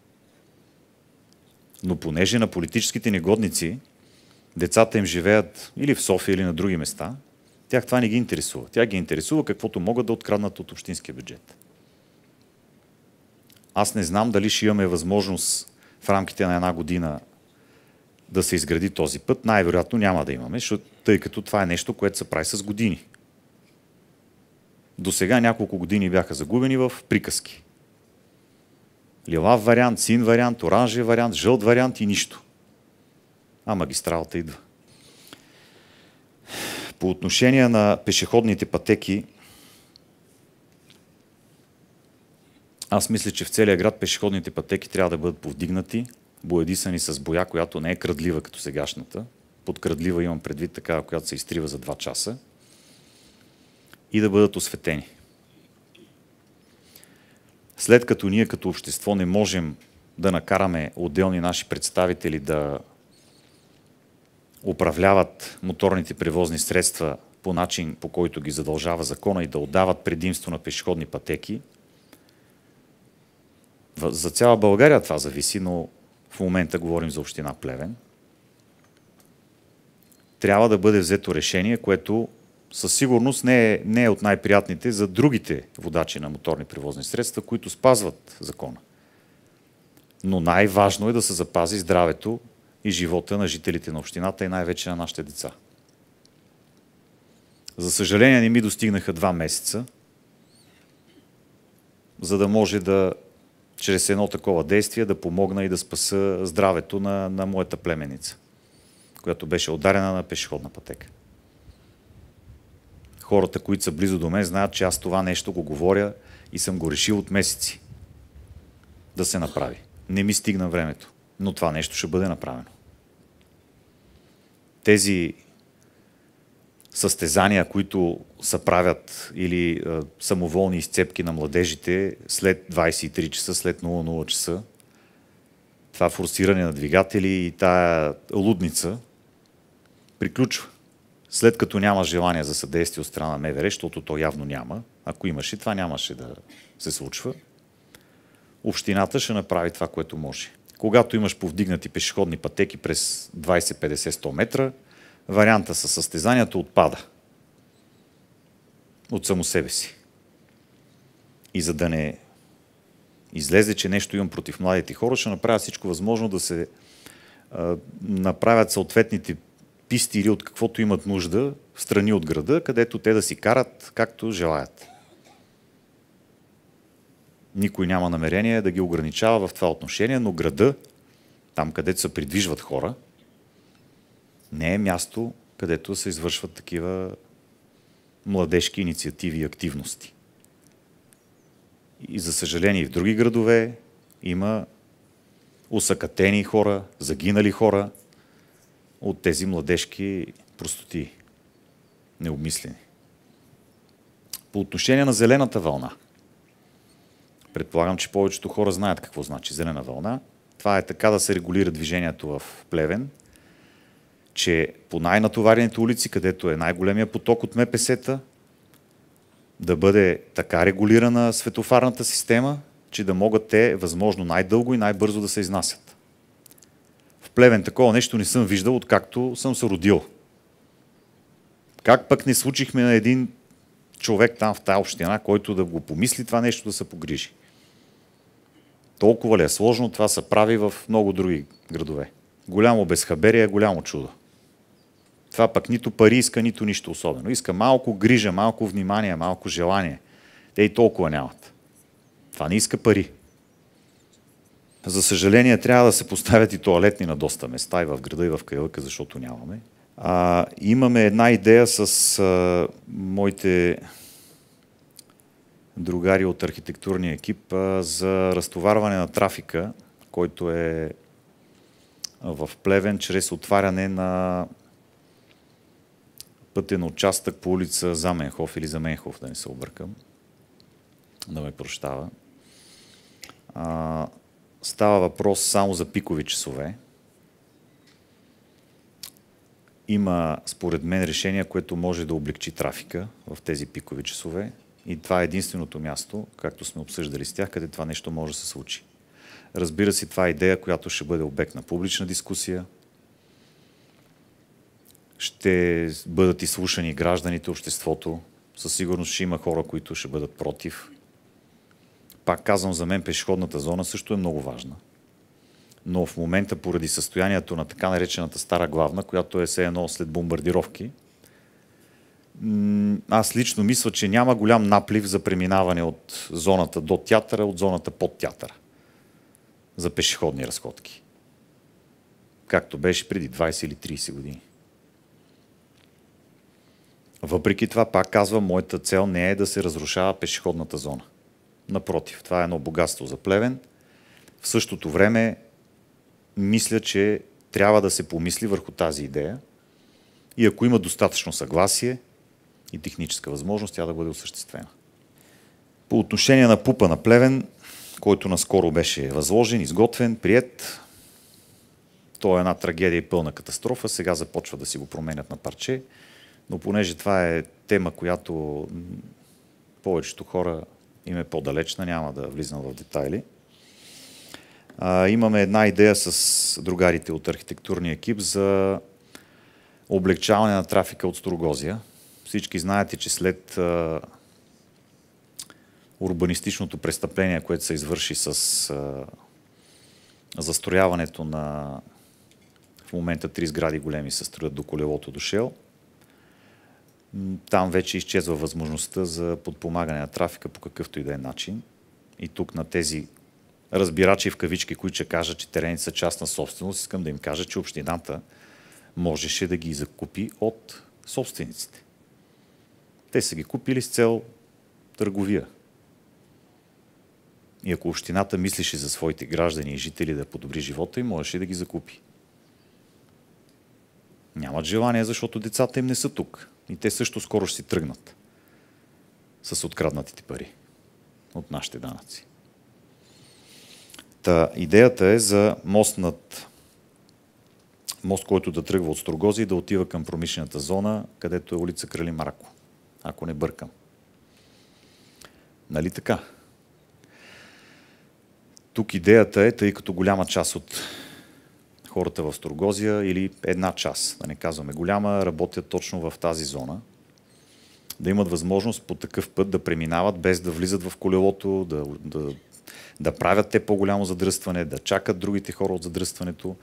Но понеже на политическите негодници децата им живеят или в София, или на други места, тях това не ги интересува. Тя ги интересува каквото могат да откраднат от общинския бюджет. Аз не знам дали ще имаме възможност в рамките на една година да се изгради този път. Най-вероятно няма да имаме, тъй като това е нещо, което се прави с години. До сега няколко години бяха загубени в приказки. Лилав вариант, син вариант, оранжев вариант, жълт вариант и нищо. А магистралата идва. По отношение на пешеходните пътеки, аз мисля, че в целия град пешеходните пътеки трябва да бъдат повдигнати, боядисани с боя, която не е крадлива като сегашната. Под крадлива имам предвид такава, която се изтрива за 2 часа. И да бъдат осветени. След като ние като общество не можем да накараме отделни наши представители да управляват моторните превозни средства по начин, по който ги задължава закона и да отдават предимство на пешеходни пътеки, за цяла България това зависи, но в момента говорим за община Плевен. Трябва да бъде взето решение, което със сигурност не е от най-приятните за другите водачи на моторни превозни средства, които спазват закона. Но най-важно е да се запази здравето и живота на жителите на общината и най-вече на нашите деца. За съжаление не ми достигнаха 2 месеца, за да може да чрез едно такова действие да помогна и да спаса здравето на моята племеница, която беше ударена на пешеходна пътека. Хората, които са близо до мен, знаят, че аз това нещо го говоря и съм го решил от месеци да се направи. Не ми стигна времето, но това нещо ще бъде направено. Тези състезания, които се правят или самоволни изцепки на младежите след 23 часа, след 00 часа, това форсиране на двигатели и тая лудница приключва. След като няма желание за съдействие от страна на МВР, защото то явно няма, ако имаше, това нямаше да се случва, общината ще направи това, което може. Когато имаш повдигнати пешеходни пътеки през 20, 50, 100 метра, варианта със състезанието отпада от само себе си. И за да не излезе, че нещо имам против младите хора, ще направя всичко възможно да се направят съответните писти или от каквото имат нужда в страни от града, където те да си карат както желаят. Никой няма намерение да ги ограничава в това отношение, но града, там където се придвижват хора, не е място, където се извършват такива младежки инициативи и активности. И за съжаление и в други градове има усъкатени хора, загинали хора от тези младежки простоти, необмислени. По отношение на зелената вълна, предполагам, че повечето хора знаят какво значи зелена вълна. Това е така да се регулира движението в Плевен, че по най-натоварените улици, където е най-големия поток от МПС-та, да бъде така регулирана светофарната система, че да могат те възможно най-дълго и най-бързо да се изнасят. В Плевен такова нещо не съм виждал, откакто съм се родил. Как пък не случихме на един човек там в тая община, който да го помисли това нещо да се погрижи? Толкова ли е сложно, това се прави в много други градове. Голямо безхаберие, голямо чудо. Това пък нито пари иска, нито нищо особено. Иска малко грижа, малко внимание, малко желание. Те и толкова нямат. Това не иска пари. За съжаление, трябва да се поставят и тоалетни на доста места, и в града, и в крайъка, защото нямаме. Имаме една идея с моите другари от архитектурния екип за разтоварване на трафика, който е в Плевен, чрез отваряне на пътен участък по улица Заменхов или Заменхов, да не се объркам, да ме прощава. Става въпрос само за пикови часове. Има, според мен, решение, което може да облегчи трафика в тези пикови часове. И това е единственото място, както сме обсъждали с тях, къде това нещо може да се случи. Разбира се, това е идея, която ще бъде обект на публична дискусия. Ще бъдат изслушани гражданите, обществото. Със сигурност ще има хора, които ще бъдат против. Пак казвам, за мен пешеходната зона също е много важна. Но в момента, поради състоянието на така наречената стара главна, която е все едно след бомбардировки, аз лично мисля, че няма голям наплив за преминаване от зоната до театъра, от зоната под театъра за пешеходни разходки. Както беше преди 20 или 30 години. Въпреки това, пак казвам, моята цел не е да се разрушава пешеходната зона. Напротив, това е едно богатство за Плевен. В същото време, мисля, че трябва да се помисли върху тази идея и ако има достатъчно съгласие и техническа възможност, тя да бъде осъществена. По отношение на ПУП-а на Плевен, който наскоро беше възложен, изготвен, приет, то е една трагедия и пълна катастрофа. Сега започва да си го променят на парче, но понеже това е тема, която повечето хора им е по-далечна, няма да влизам в детайли. Имаме една идея с другарите от архитектурния екип за облегчаване на трафика от Строгозия. Всички знаете, че след урбанистичното престъпление, което се извърши с застрояването на в момента 3 сгради големи се строят до колелото до Шел, там вече изчезва възможността за подпомагане на трафика по какъвто и да е начин. И тук на тези разбирачи в кавички, които ще кажат, че терените са частна собственост, искам да им кажа, че общината можеше да ги закупи от собствениците. Те са ги купили с цел търговия. И ако общината мислеше за своите граждани и жители да подобри живота им, можеше да ги закупи. Нямат желание, защото децата им не са тук. И те също скоро ще си тръгнат с откраднатите пари от нашите данъци. Идеята е за мост, който да тръгва от Строгозия и да отива към промишлената зона, където е улица Крали Марко, ако не бъркам. Нали така? Тук идеята е, тъй като голяма част от хората в Строгозия или една част, да не казваме голяма, работят точно в тази зона, да имат възможност по такъв път да преминават без да влизат в колелото, да правят те по-голямо задръстване, да чакат другите хора от задръстването,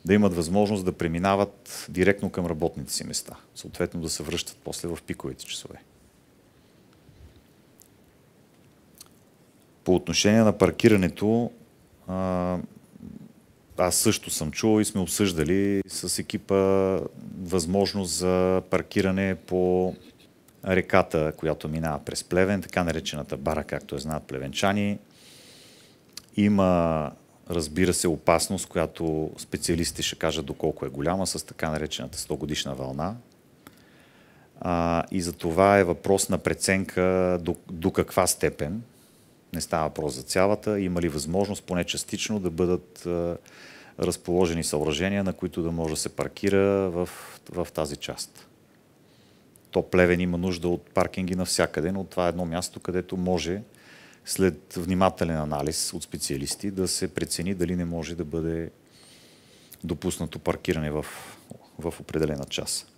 да имат възможност да преминават директно към работните си места, съответно да се връщат после в пиковите часове. По отношение на паркирането, аз също съм чул и сме обсъждали с екипа възможност за паркиране по реката, която минава през Плевен, така наречената Бара, както я знаят плевенчани. Има, разбира се, опасност, която специалисти ще кажат доколко е голяма, с така наречената 100-годишна вълна. И за това е въпрос на преценка до каква степен. Не става въпрос за цялата. Има ли възможност поне частично да бъдат разположени съоръжения, на които да може да се паркира в тази част. То Плевен има нужда от паркинги навсякъде, но това е едно място, където може след внимателен анализ от специалисти да се прецени дали не може да бъде допуснато паркиране в определена част.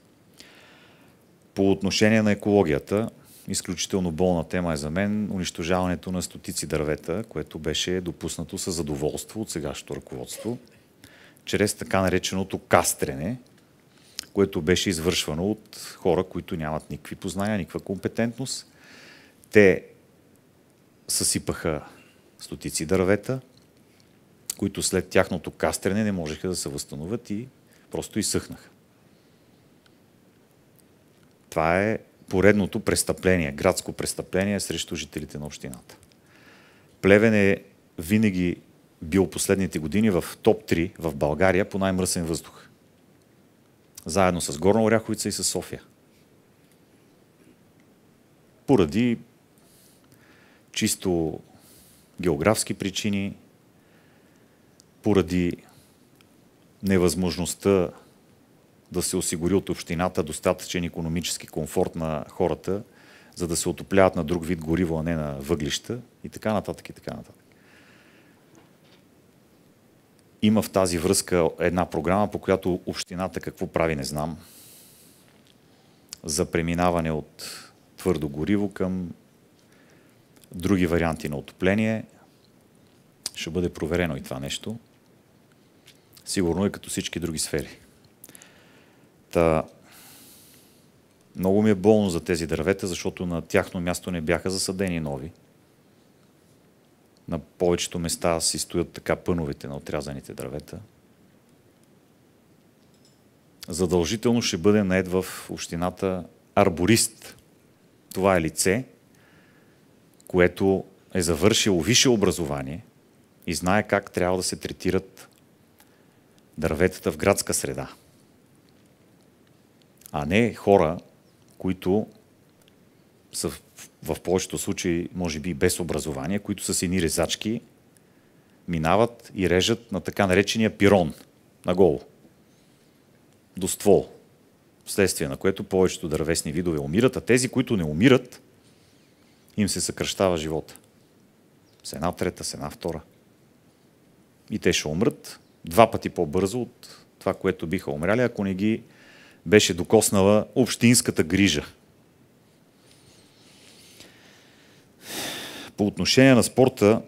По отношение на екологията, изключително болна тема е за мен унищожаването на стотици дървета, което беше допуснато със задоволство от сегашното ръководство, чрез така нареченото кастрене, което беше извършвано от хора, които нямат никакви познания, никаква компетентност. Те съсипаха стотици дървета, които след тяхното кастрене не можеха да се възстановят и просто изсъхнаха. Това е поредното престъпление, градско престъпление срещу жителите на общината. Плевен е винаги бил последните години в топ 3 в България по най-мръсен въздух. Заедно с Горна Оряховица и с София. Поради чисто географски причини, поради невъзможността да се осигури от общината достатъчен икономически комфорт на хората, за да се отопляват на друг вид гориво, а не на въглища и така нататък и така нататък. Има в тази връзка една програма, по която общината какво прави, не знам, за преминаване от твърдо гориво към други варианти на отопление. Ще бъде проверено и това нещо. Сигурно и като всички други сфери. Много ми е болно за тези дървета, защото на тяхно място не бяха засадени нови. На повечето места си стоят така пъновете на отрязаните дървета. Задължително ще бъде нает в общината арборист. Това е лице, което е завършило висше образование и знае как трябва да се третират дърветата в градска среда. А не хора, които са в повечето случаи, може би без образование, които са с едни резачки, минават и режат на така наречения пирон, наголо, до ствол, вследствие на което повечето дървесни видове умират, а тези, които не умират, им се съкращава живота. С една трета, с една втора. И те ще умрат 2 пъти по-бързо от това, което биха умряли, ако не ги беше докоснала общинската грижа. По отношение на спорта,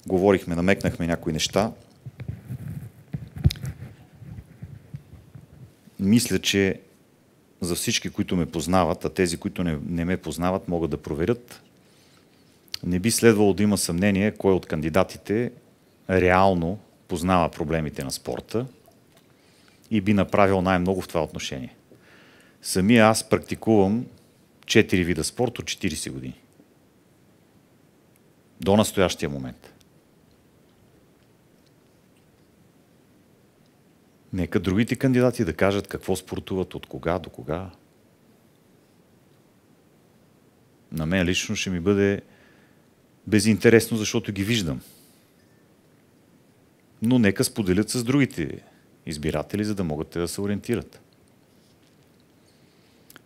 говорихме, намекнахме някои неща. Мисля, че за всички, които ме познават, а тези, които не ме познават, могат да проверят, не би следвало да има съмнение кой от кандидатите реално познава проблемите на спорта и би направил най-много в това отношение. Самия аз практикувам 4 вида спорт от 40 години. До настоящия момент. Нека другите кандидати да кажат какво спортуват, от кога до кога. На мен лично ще ми бъде безинтересно, защото ги виждам. Но нека споделят с другите избиратели, за да могат да се ориентират.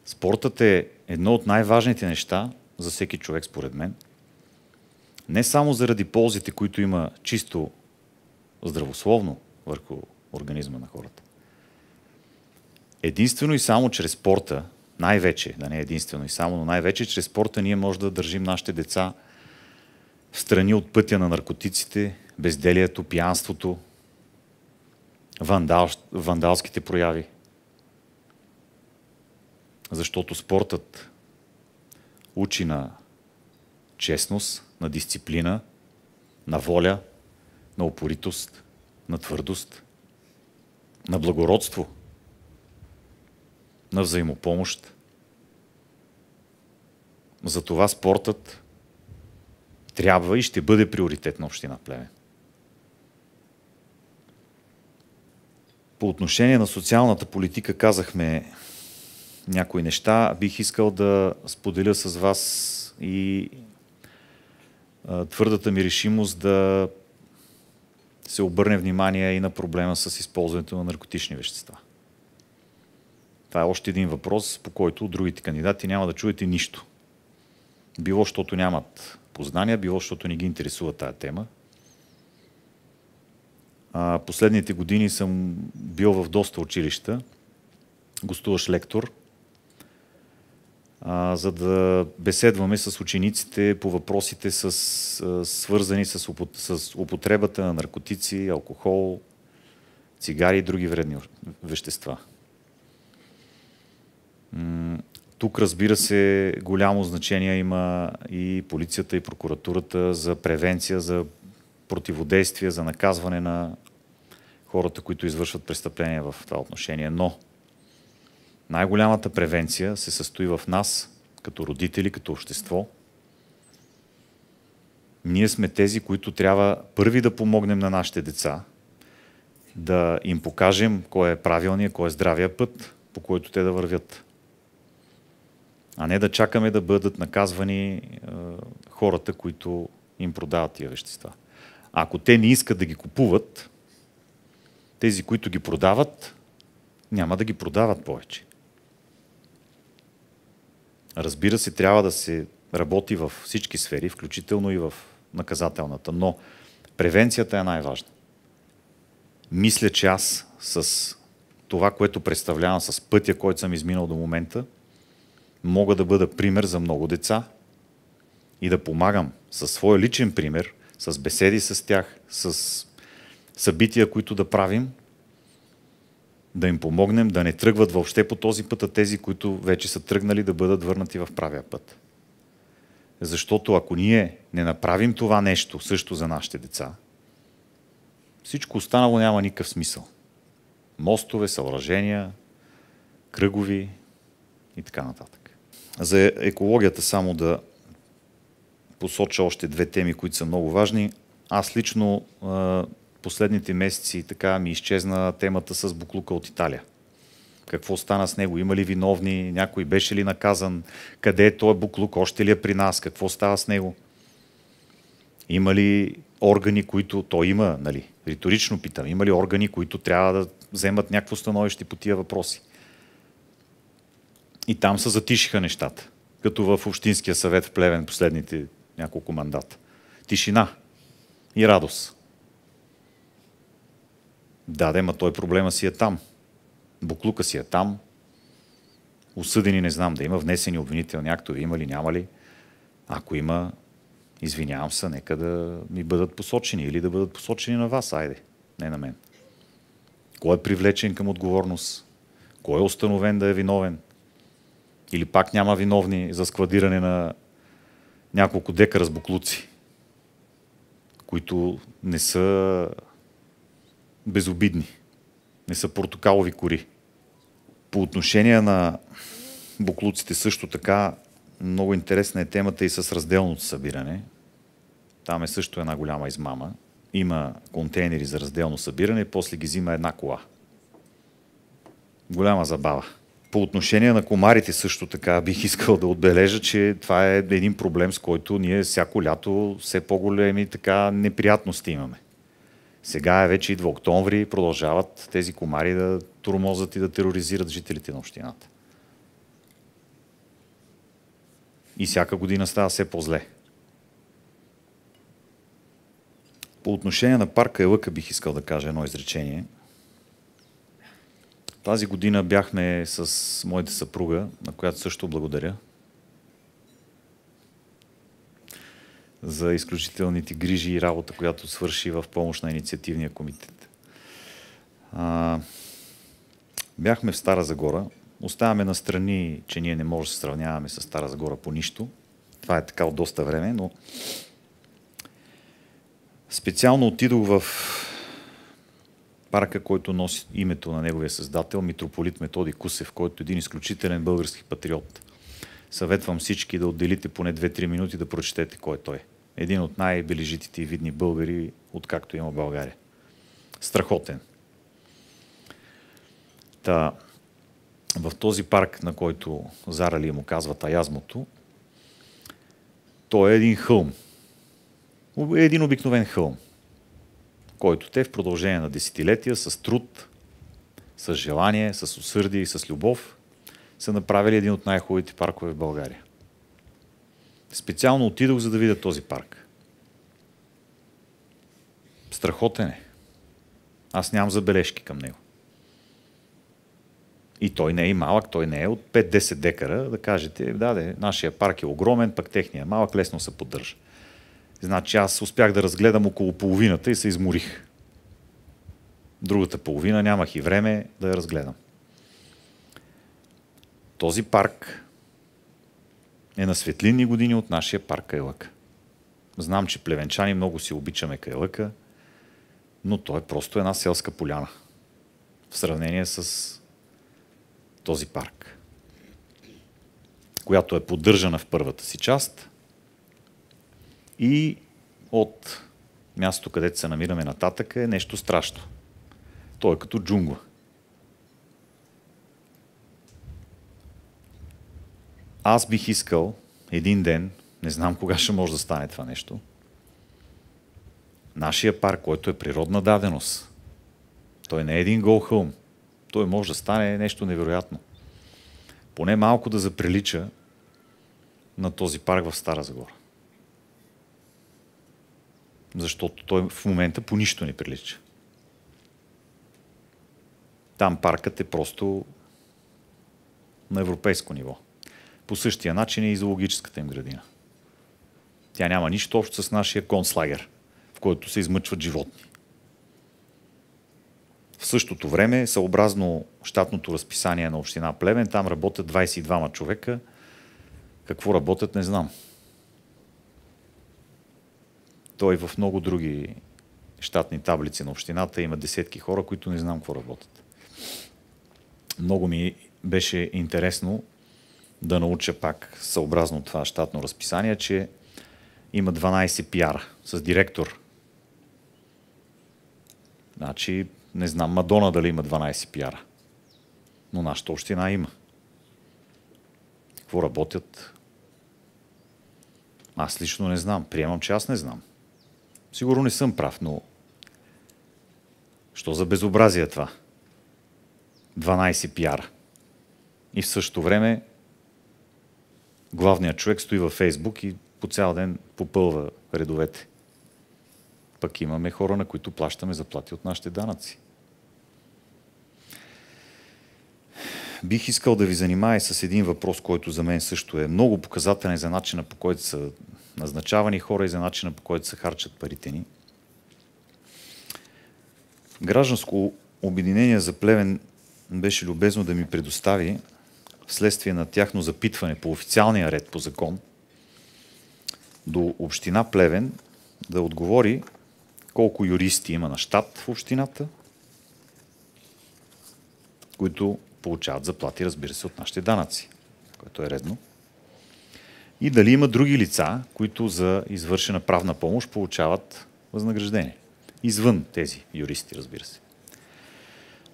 Спортът е едно от най-важните неща за всеки човек, според мен. Не само заради ползите, които има чисто здравословно върху организма на хората. Единствено и само чрез спорта, най-вече, да не единствено и само, но най-вече чрез спорта ние можем да държим нашите деца в страни от пътя на наркотиците, безделието, пиянството, вандалските прояви. Защото спортът учи на честност, на дисциплина, на воля, на упоритост, на твърдост, на благородство, на взаимопомощ. Затова спортът трябва и ще бъде приоритет на община Плевен. По отношение на социалната политика казахме някои неща. Бих искал да споделя с вас и твърдата ми решимост да се обърне внимание и на проблема с използването на наркотични вещества. Това е още един въпрос, по който другите кандидати няма да чуете нищо. Било, защото нямат познания, било, защото не ги интересува тая тема. Последните години съм бил в доста училища, гостуващ лектор, за да беседваме с учениците по въпросите, свързани с употребата на наркотици, алкохол, цигари и други вредни вещества. Тук, разбира се, голямо значение има и полицията, и прокуратурата за превенция, за противодействие, за наказване на хората, които извършват престъпления в това отношение. Но най-голямата превенция се състои в нас, като родители, като общество. Ние сме тези, които трябва първи да помогнем на нашите деца, да им покажем кой е правилният, кой е здравия път, по който те да вървят. А не да чакаме да бъдат наказвани хората, които им продават тия вещества. Ако те не искат да ги купуват, тези, които ги продават, няма да ги продават повече. Разбира се, трябва да се работи във всички сфери, включително и в наказателната, но превенцията е най-важна. Мисля, че аз с това, което представлявам, с пътя, който съм изминал до момента, мога да бъда пример за много деца и да помагам със своя личен пример, с беседи с тях, с събития, които да правим, да им помогнем да не тръгват въобще по този път, а тези, които вече са тръгнали, да бъдат върнати в правия път. Защото ако ние не направим това нещо също за нашите деца, всичко останало няма никакъв смисъл. Мостове, съоръжения, кръгови и така нататък. За екологията само да посоча още две теми, които са много важни. Аз лично последните месеци така ми изчезна темата с боклука от Италия. Какво стана с него? Има ли виновни? Някой беше ли наказан? Къде е този боклук? Още ли е при нас? Какво става с него? Има ли органи, които... То има, нали? Риторично питам. Има ли органи, които трябва да вземат някакво становище по тия въпроси? И там се затишиха нещата. Като в Общинския съвет в Плевен последните няколко мандата. Тишина и радост. Да, ма той проблема си е там. Боклука си е там. Осъдени не знам да има, внесени обвинителни актове, има ли, няма ли. Ако има, извинявам се, нека да ми бъдат посочени или да бъдат посочени на вас, айде, не на мен. Кой е привлечен към отговорност? Кой е установен да е виновен? Или пак няма виновни за складиране на няколко декара с боклуци, които не са безобидни, не са портокалови кори. По отношение на боклуците също така, много интересна е темата и с разделното събиране. Там е също една голяма измама. Има контейнери за разделно събиране, после ги взима една кола. Голяма забава. По отношение на комарите също така бих искал да отбележа, че това е един проблем, с който ние всяко лято все по-големи така неприятности имаме. Сега вече идва октомври и продължават тези комари да тормозят и да тероризират жителите на общината. И всяка година става все по-зле. По отношение на парка Елъка бих искал да кажа едно изречение. Тази година бяхме с моята съпруга, на която също благодаря, за изключителните грижи и работа, която свърши в помощ на инициативния комитет. Бяхме в Стара Загора. Оставяме настрани, че ние не можем да се сравняваме с Стара Загора по нищо. Това е така от доста време, но специално отидох в парка, който носи името на неговия създател, митрополит Методий Кусев, който е един изключителен български патриот. Съветвам всички да отделите поне 2-3 минути да прочетете кой е той. Един от най-бележитите и видни българи, откакто има България. Страхотен. В този парк, на който зарали му казват Аязмото, той е един хълм. Един обикновен хълм, който те в продължение на десетилетия с труд, с желание, с усърдие и с любов са направили един от най-хубавите паркове в България. Специално отидох, за да видя този парк. Страхотен е. Аз нямам забележки към него. И той не е малък, той не е от 5-10 декара, да кажете, нашия парк е огромен, пък техния е малък, лесно се поддържа. Значи аз успях да разгледам около половината и се изморих. Другата половина нямах и време да я разгледам. Този парк е на светлинни години от нашия парк Кайлъка. Знам, че плевенчани много си обичаме Кайлъка, но той е просто една селска поляна в сравнение с този парк, която е поддържана в първата си част и от мястото, където се намираме нататък, е нещо страшно. Той е като джунгла. Аз бих искал един ден, не знам кога ще може да стане това нещо, нашия парк, който е природна даденост, той не е един гол хълм, той може да стане нещо невероятно. Поне малко да заприлича на този парк в Стара Загора. Защото той в момента по нищо не прилича. Там паркът е просто на европейско ниво. По същия начин е и зоологическата им градина. Тя няма нищо общо с нашия концлагер, в който се измъчват животни. В същото време, съобразно щатното разписание на община Плевен, там работят 22 човека. Какво работят, не знам. Той в много други щатни таблици на общината има десетки хора, които не знам какво работят. Много ми беше интересно да науча пак, съобразно това щатно разписание, че има 12 пиара с директор. Значи, не знам Мадона дали има 12 пиара, но нашата община има. Какво работят? Аз лично не знам. Приемам, че аз не знам. Сигурно не съм прав, но що за безобразие е това? 12 пиара. И в същото време главният човек стои във Фейсбук и по цял ден попълва редовете. Пък имаме хора, на които плащаме заплати от нашите данъци. Бих искал да ви занимая с един въпрос, който за мен също е много показателен за начина, по който са назначавани хора и за начина, по който се харчат парите ни. Гражданско обединение за Плевен беше любезно да ми предостави, вследствие на тяхно запитване по официалния ред по закон, до община Плевен да отговори колко юристи има на щат в общината, които получават заплати, разбира се, от нашите данъци, което е редно. И дали има други лица, които за извършена правна помощ получават възнаграждение. Извън тези юристи, разбира се.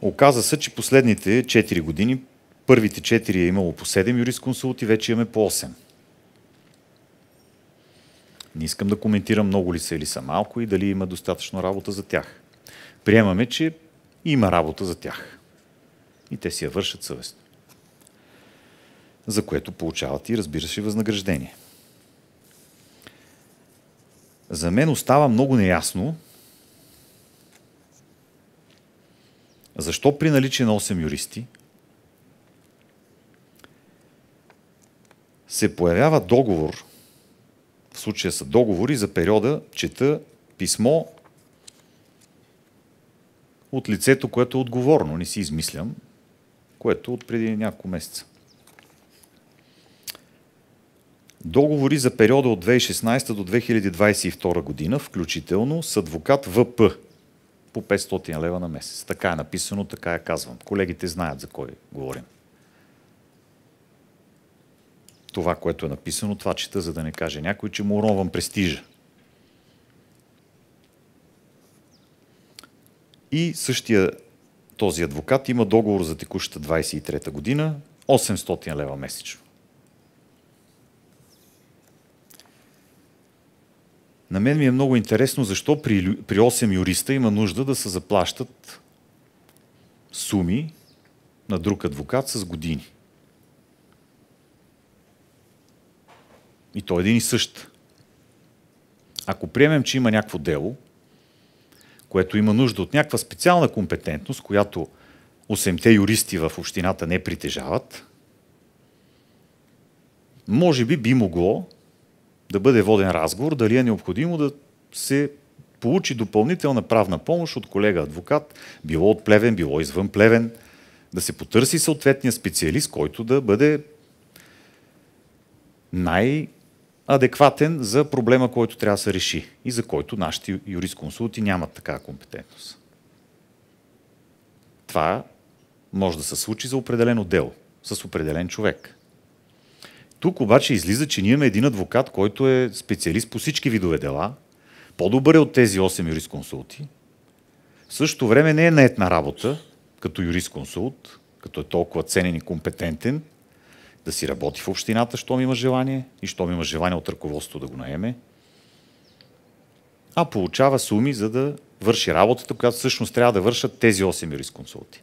Оказа се, че последните 4 години, първите 4 е имало по 7 юрисконсулти, вече имаме по 8. Не искам да коментирам много ли са или са малко и дали има достатъчно работа за тях. Приемаме, че има работа за тях. И те си я вършат съвестно. За което получават и, разбира се, възнаграждение. За мен остава много неясно защо при наличие на 8 юристи се появява договор, в случая са договори за периода, чета писмо от лицето, което е отговорно, не си измислям, което от преди няколко месеца. Договори за периода от 2016 до 2022 година, включително с адвокат ВП по 500 лева на месец. Така е написано, така я казвам. Колегите знаят за кой говорим. Това, което е написано, това чета, за да не каже някой, че му уронвам престижа. И същия този адвокат има договор за текущата 23-та година, 800 лева месечно. На мен ми е много интересно защо при 8 юриста има нужда да се заплащат суми на друг адвокат с години. И то е един и същ. Ако приемем, че има някакво дело, което има нужда от някаква специална компетентност, която 8-те юристи в общината не притежават, може би могло да бъде воден разговор, дали е необходимо да се получи допълнителна правна помощ от колега адвокат, било от Плевен, било извън Плевен, да се потърси съответния специалист, който да бъде най-адекватен за проблема, който трябва да се реши и за който нашите юрисконсулти нямат такава компетентност. Това може да се случи за определено дело, с определен човек. Тук обаче излиза, че ние имаме един адвокат, който е специалист по всички видове дела, по-добър е от тези 8 юрисконсулти. В същото време не е нает на работа, като юрисконсулт, като е толкова ценен и компетентен, да си работи в общината, щом има желание и щом има желание от ръководството да го наеме, а получава суми, за да върши работата, която всъщност трябва да вършат тези 8 юрисконсулти.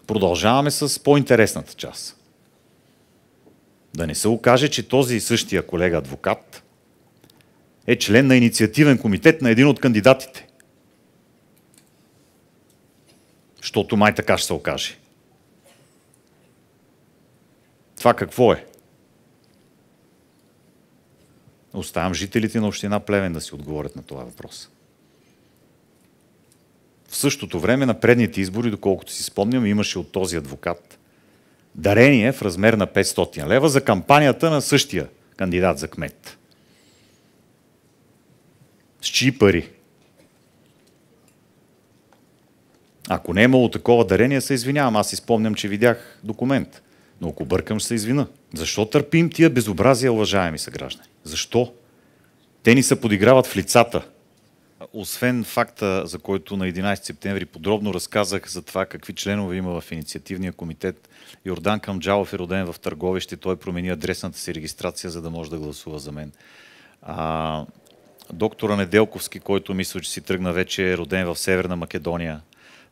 Продължаваме с по-интересната част. Да не се окаже, че този същия колега адвокат е член на инициативен комитет на един от кандидатите. Защото май така ще се окаже. Това какво е? Оставям жителите на община Плевен да си отговорят на това въпрос. В същото време на предните избори, доколкото си спомням, имаше от този адвокат дарение в размер на 500 лева за кампанията на същия кандидат за кмет. С чии пари? Ако не е имало такова дарение, се извинявам. Аз си спомням, че видях документ. Но ако бъркам, ще се извина. Защо търпим тия безобразия, уважаеми съграждани? Защо? Те ни се подиграват в лицата. Освен факта, за който на 11 септември подробно разказах за това какви членове има в инициативния комитет, Йордан Камджалов е роден в Търговище, той промени адресната си регистрация, за да може да гласува за мен. Доктора Неделковски, който мисля, че си тръгна вече, е роден в Северна Македония.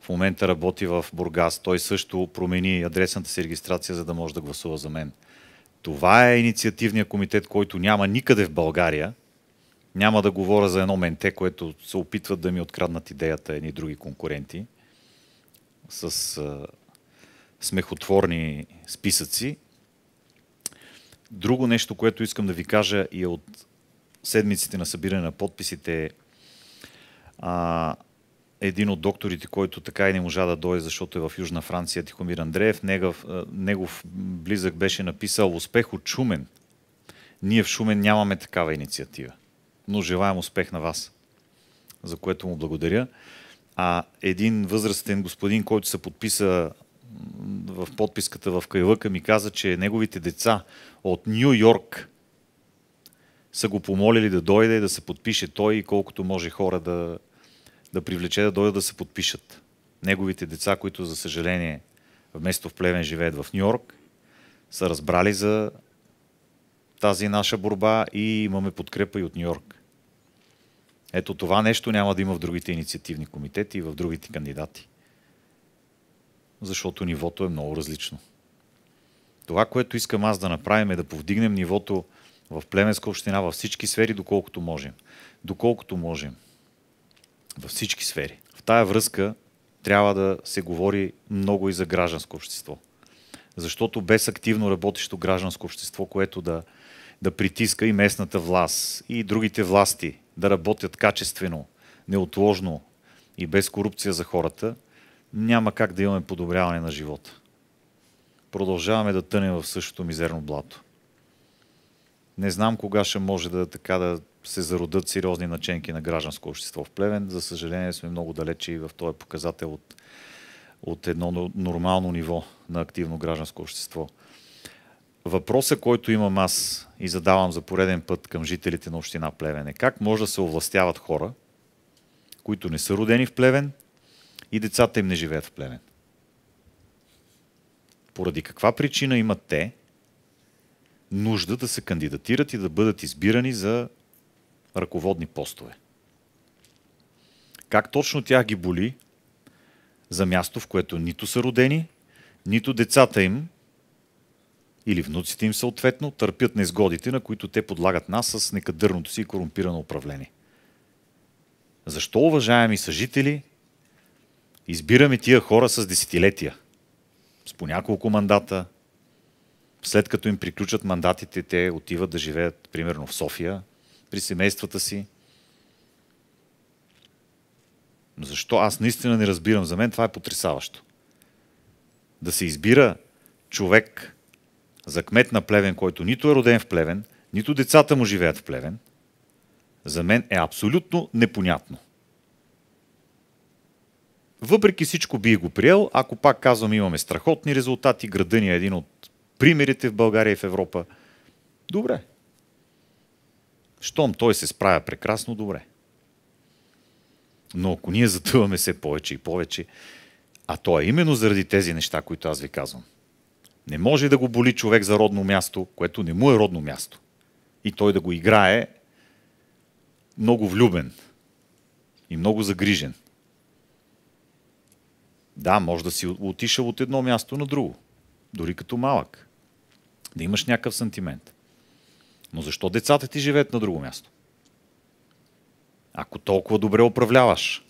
В момента работи в Бургас. Той също промени адресната си регистрация, за да може да гласува за мен. Това е инициативният комитет, който няма никъде в България. Няма да говоря за едно менте, което се опитват да ми откраднат идеята едни други конкуренти с смехотворни списъци. Друго нещо, което искам да ви кажа и от седмиците на събиране на подписите, един от докторите, който така и не можа да дойде, защото е в Южна Франция, Тихомир Андреев, негов близък беше написал "Успех от Шумен". Ние в Шумен нямаме такава инициатива, но желаем успех на вас, за което му благодаря. Един възрастен господин, който се подписа в подписката в Кайлъка, ми каза, че неговите деца от Ню Йорк са го помолили да дойде, да се подпише той и колкото може хора да привлече да дойдат да се подпишат. Неговите деца, които за съжаление вместо в Плевен живеят в Ню Йорк, са разбрали за тази наша борба и имаме подкрепа и от Ню Йорк. Ето това нещо няма да има в другите инициативни комитети и в другите кандидати. Защото нивото е много различно. Това, което искам аз да направим, е да повдигнем нивото в Плевенска община във всички сфери, доколкото можем. Доколкото можем. Във всички сфери. В тая връзка трябва да се говори много и за гражданско общество. Защото без активно работещо гражданско общество, което да притиска и местната власт, и другите власти да работят качествено, неотложно и без корупция за хората, няма как да имаме подобряване на живота. Продължаваме да тънем в същото мизерно блато. Не знам кога ще може да се зародят сериозни наченки на гражданско общество в Плевен. За съжаление сме много далече и в този показател от едно нормално ниво на активно гражданско общество. Въпросът, който имам аз и задавам за пореден път към жителите на община Плевен, е как може да се овластяват хора, които не са родени в Плевен и децата им не живеят в Плевен. Поради каква причина имат те нужда да се кандидатират и да бъдат избирани за ръководни постове? Как точно тях ги боли за място, в което нито са родени, нито децата им или внуците им съответно търпят незгодите, на които те подлагат нас с некадърното си и корумпирано управление? Защо, уважаеми съжители, избираме тия хора с десетилетия, с по няколко мандата? След като им приключат мандатите, те отиват да живеят примерно в София при семействата си Защо? Аз наистина не разбирам. За мен това е потресаващо. Да се избира човек за кмет на Плевен, който нито е роден в Плевен, нито децата му живеят в Плевен, за мен е абсолютно непонятно. Въпреки всичко бих го приел, ако пак казвам имаме страхотни резултати, градът ни е един от примерите в България и в Европа. Добре. Щом той се справя прекрасно, добре. Но ако ние затъваме все повече и повече, а то е именно заради тези неща, които аз ви казвам. Не може да го боли човек за родно място, което не му е родно място. И той да го играе много влюбен и много загрижен. Да, може да си отишъл от едно място на друго, дори като малък. Да имаш някакъв сантимент. Но защо децата ти живеят на друго място? Ако толкова добре управляваш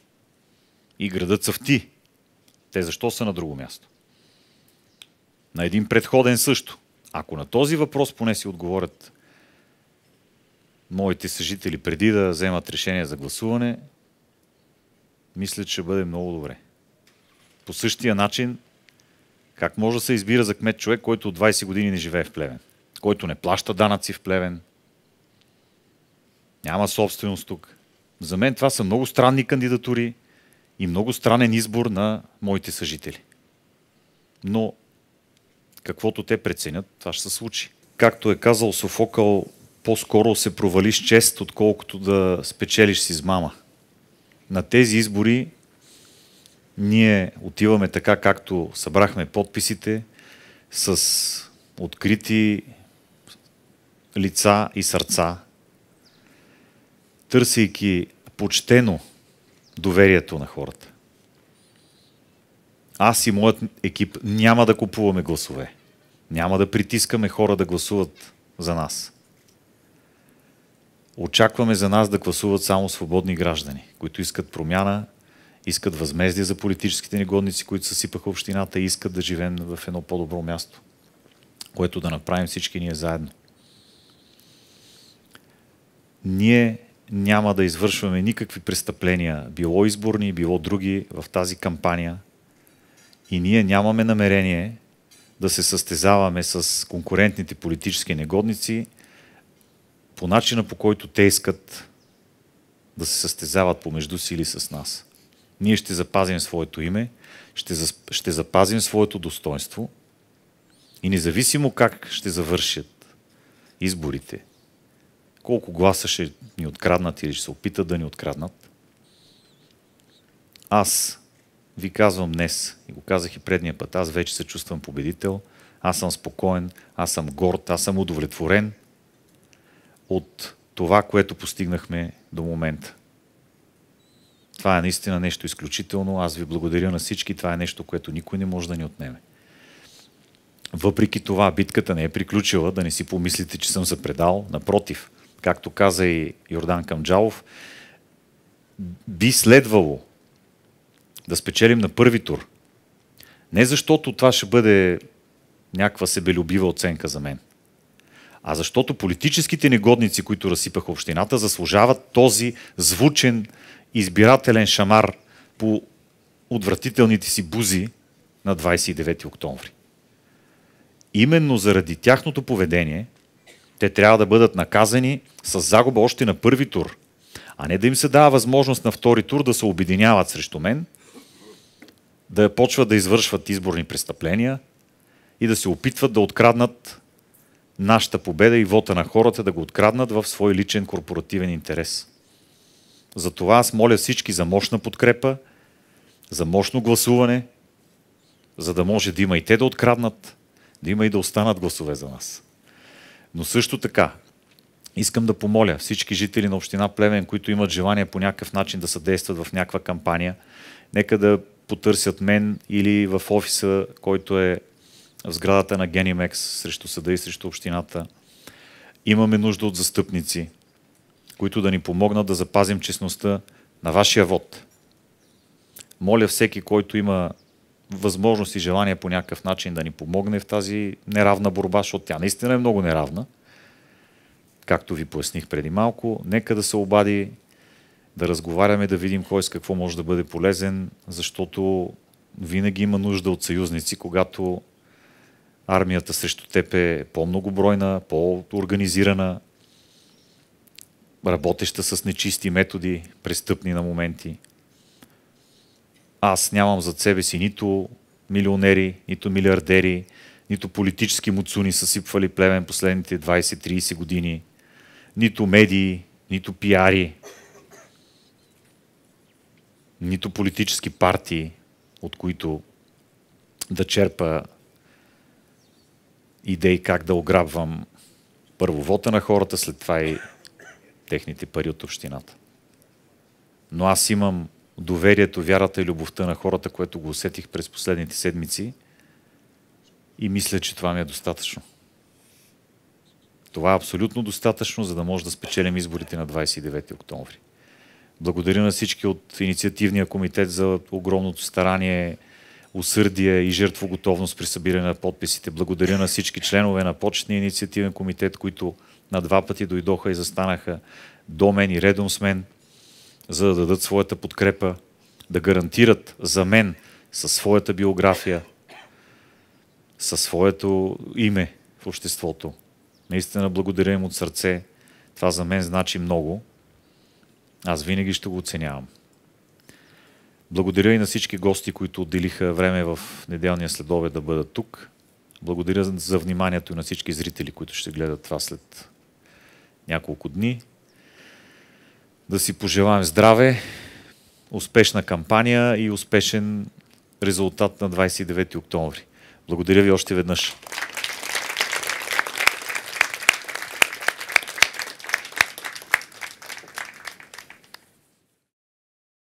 и градът цъфти, те защо са на друго място? На един предходен също. Ако на този въпрос поне си отговорят моите съжители преди да вземат решение за гласуване, мисля, че ще бъде много добре. По същия начин, как може да се избира за кмет човек, който от 20 години не живее в Плевен, който не плаща данъци в Плевен, няма собственост тук. За мен това са много странни кандидатури и много странен избор на моите съжители. Но каквото те преценят, това ще се случи. Както е казал Софокъл, по-скоро се провалиш чест, отколкото да спечелиш с измама. На тези избори ние отиваме така, както събрахме подписите, с открити лица и сърца, търсейки почтено доверието на хората. Аз и моят екип няма да купуваме гласове. Няма да притискаме хора да гласуват за нас. Очакваме за нас да гласуват само свободни граждани, които искат промяна, искат възмездие за политическите негодници, които съсипаха общината и искат да живеем в едно по-добро място, което да направим всички ние заедно. Ние няма да извършваме никакви престъпления, било изборни, било други в тази кампания и ние нямаме намерение да се състезаваме с конкурентните политически негодници по начина, по който те искат да се състезават помежду си или с нас. Ние ще запазим своето име, ще запазим своето достоинство и независимо как ще завършат изборите, колко гласа ще ни откраднат или ще се опитат да ни откраднат, аз ви казвам днес, и го казах и предния път, аз вече се чувствам победител, аз съм спокоен, аз съм горд, аз съм удовлетворен от това, което постигнахме до момента. Това е наистина нещо изключително. Аз ви благодаря на всички. Това е нещо, което никой не може да ни отнеме. Въпреки това, битката не е приключила, да не си помислите, че съм се предал. Напротив, както каза и Йордан Камджалов, би следвало да спечелим на първи тур. Не защото това ще бъде някаква себелюбива оценка за мен, а защото политическите негодници, които разсипаха общината, заслужават този звучен избирателен шамар по отвратителните си бузи на 29 октомври. Именно заради тяхното поведение те трябва да бъдат наказани с загуба още на първи тур, а не да им се дава възможност на втори тур да се обединяват срещу мен, да почват да извършват изборни престъпления и да се опитват да откраднат нашата победа и вота на хората, да го откраднат в свой личен корпоративен интерес. Затова аз моля всички за мощна подкрепа, за мощно гласуване, за да може да има и те да откраднат, да има и да останат гласове за нас. Но също така, искам да помоля всички жители на община Плевен, които имат желание по някакъв начин да съдействат в някаква кампания, нека да потърсят мен или в офиса, който е в сградата на Генимекс срещу съда и срещу общината. Имаме нужда от застъпници, които да ни помогнат да запазим честността на вашия вод. Моля всеки, който има възможност и желание по някакъв начин да ни помогне в тази неравна борба, защото тя наистина е много неравна, както ви поясних преди малко, нека да се обади да разговаряме, да видим кой с какво може да бъде полезен, защото винаги има нужда от съюзници, когато армията срещу теб е по-многобройна, по-организирана, работеща с нечисти методи, престъпни на моменти. Аз нямам зад себе си нито милионери, нито милиардери, нито политически муцуни съсипвали Плевен последните 20-30 години, нито медии, нито пиари, нито политически партии, от които да черпа идеи как да ограбвам първо вота на хората, след това и техните пари от общината. Но аз имам доверието, вярата и любовта на хората, което го усетих през последните седмици и мисля, че това ми е достатъчно. Това е абсолютно достатъчно, за да може да спечелим изборите на 29 октомври. Благодаря на всички от инициативния комитет за огромното старание, усърдие и жертвоготовност при събиране на подписите. Благодаря на всички членове на почетния инициативен комитет, които на 2 пъти дойдоха и застанаха до мен и редом с мен, за да дадат своята подкрепа, да гарантират за мен със своята биография, със своето име в обществото. Наистина благодаря им от сърце. Това за мен значи много. Аз винаги ще го оценявам. Благодаря и на всички гости, които отделиха време в неделния следобед да бъдат тук. Благодаря за вниманието и на всички зрители, които ще гледат това след няколко дни. Да си пожелаем здраве, успешна кампания и успешен резултат на 29 октомври. Благодаря ви още веднъж.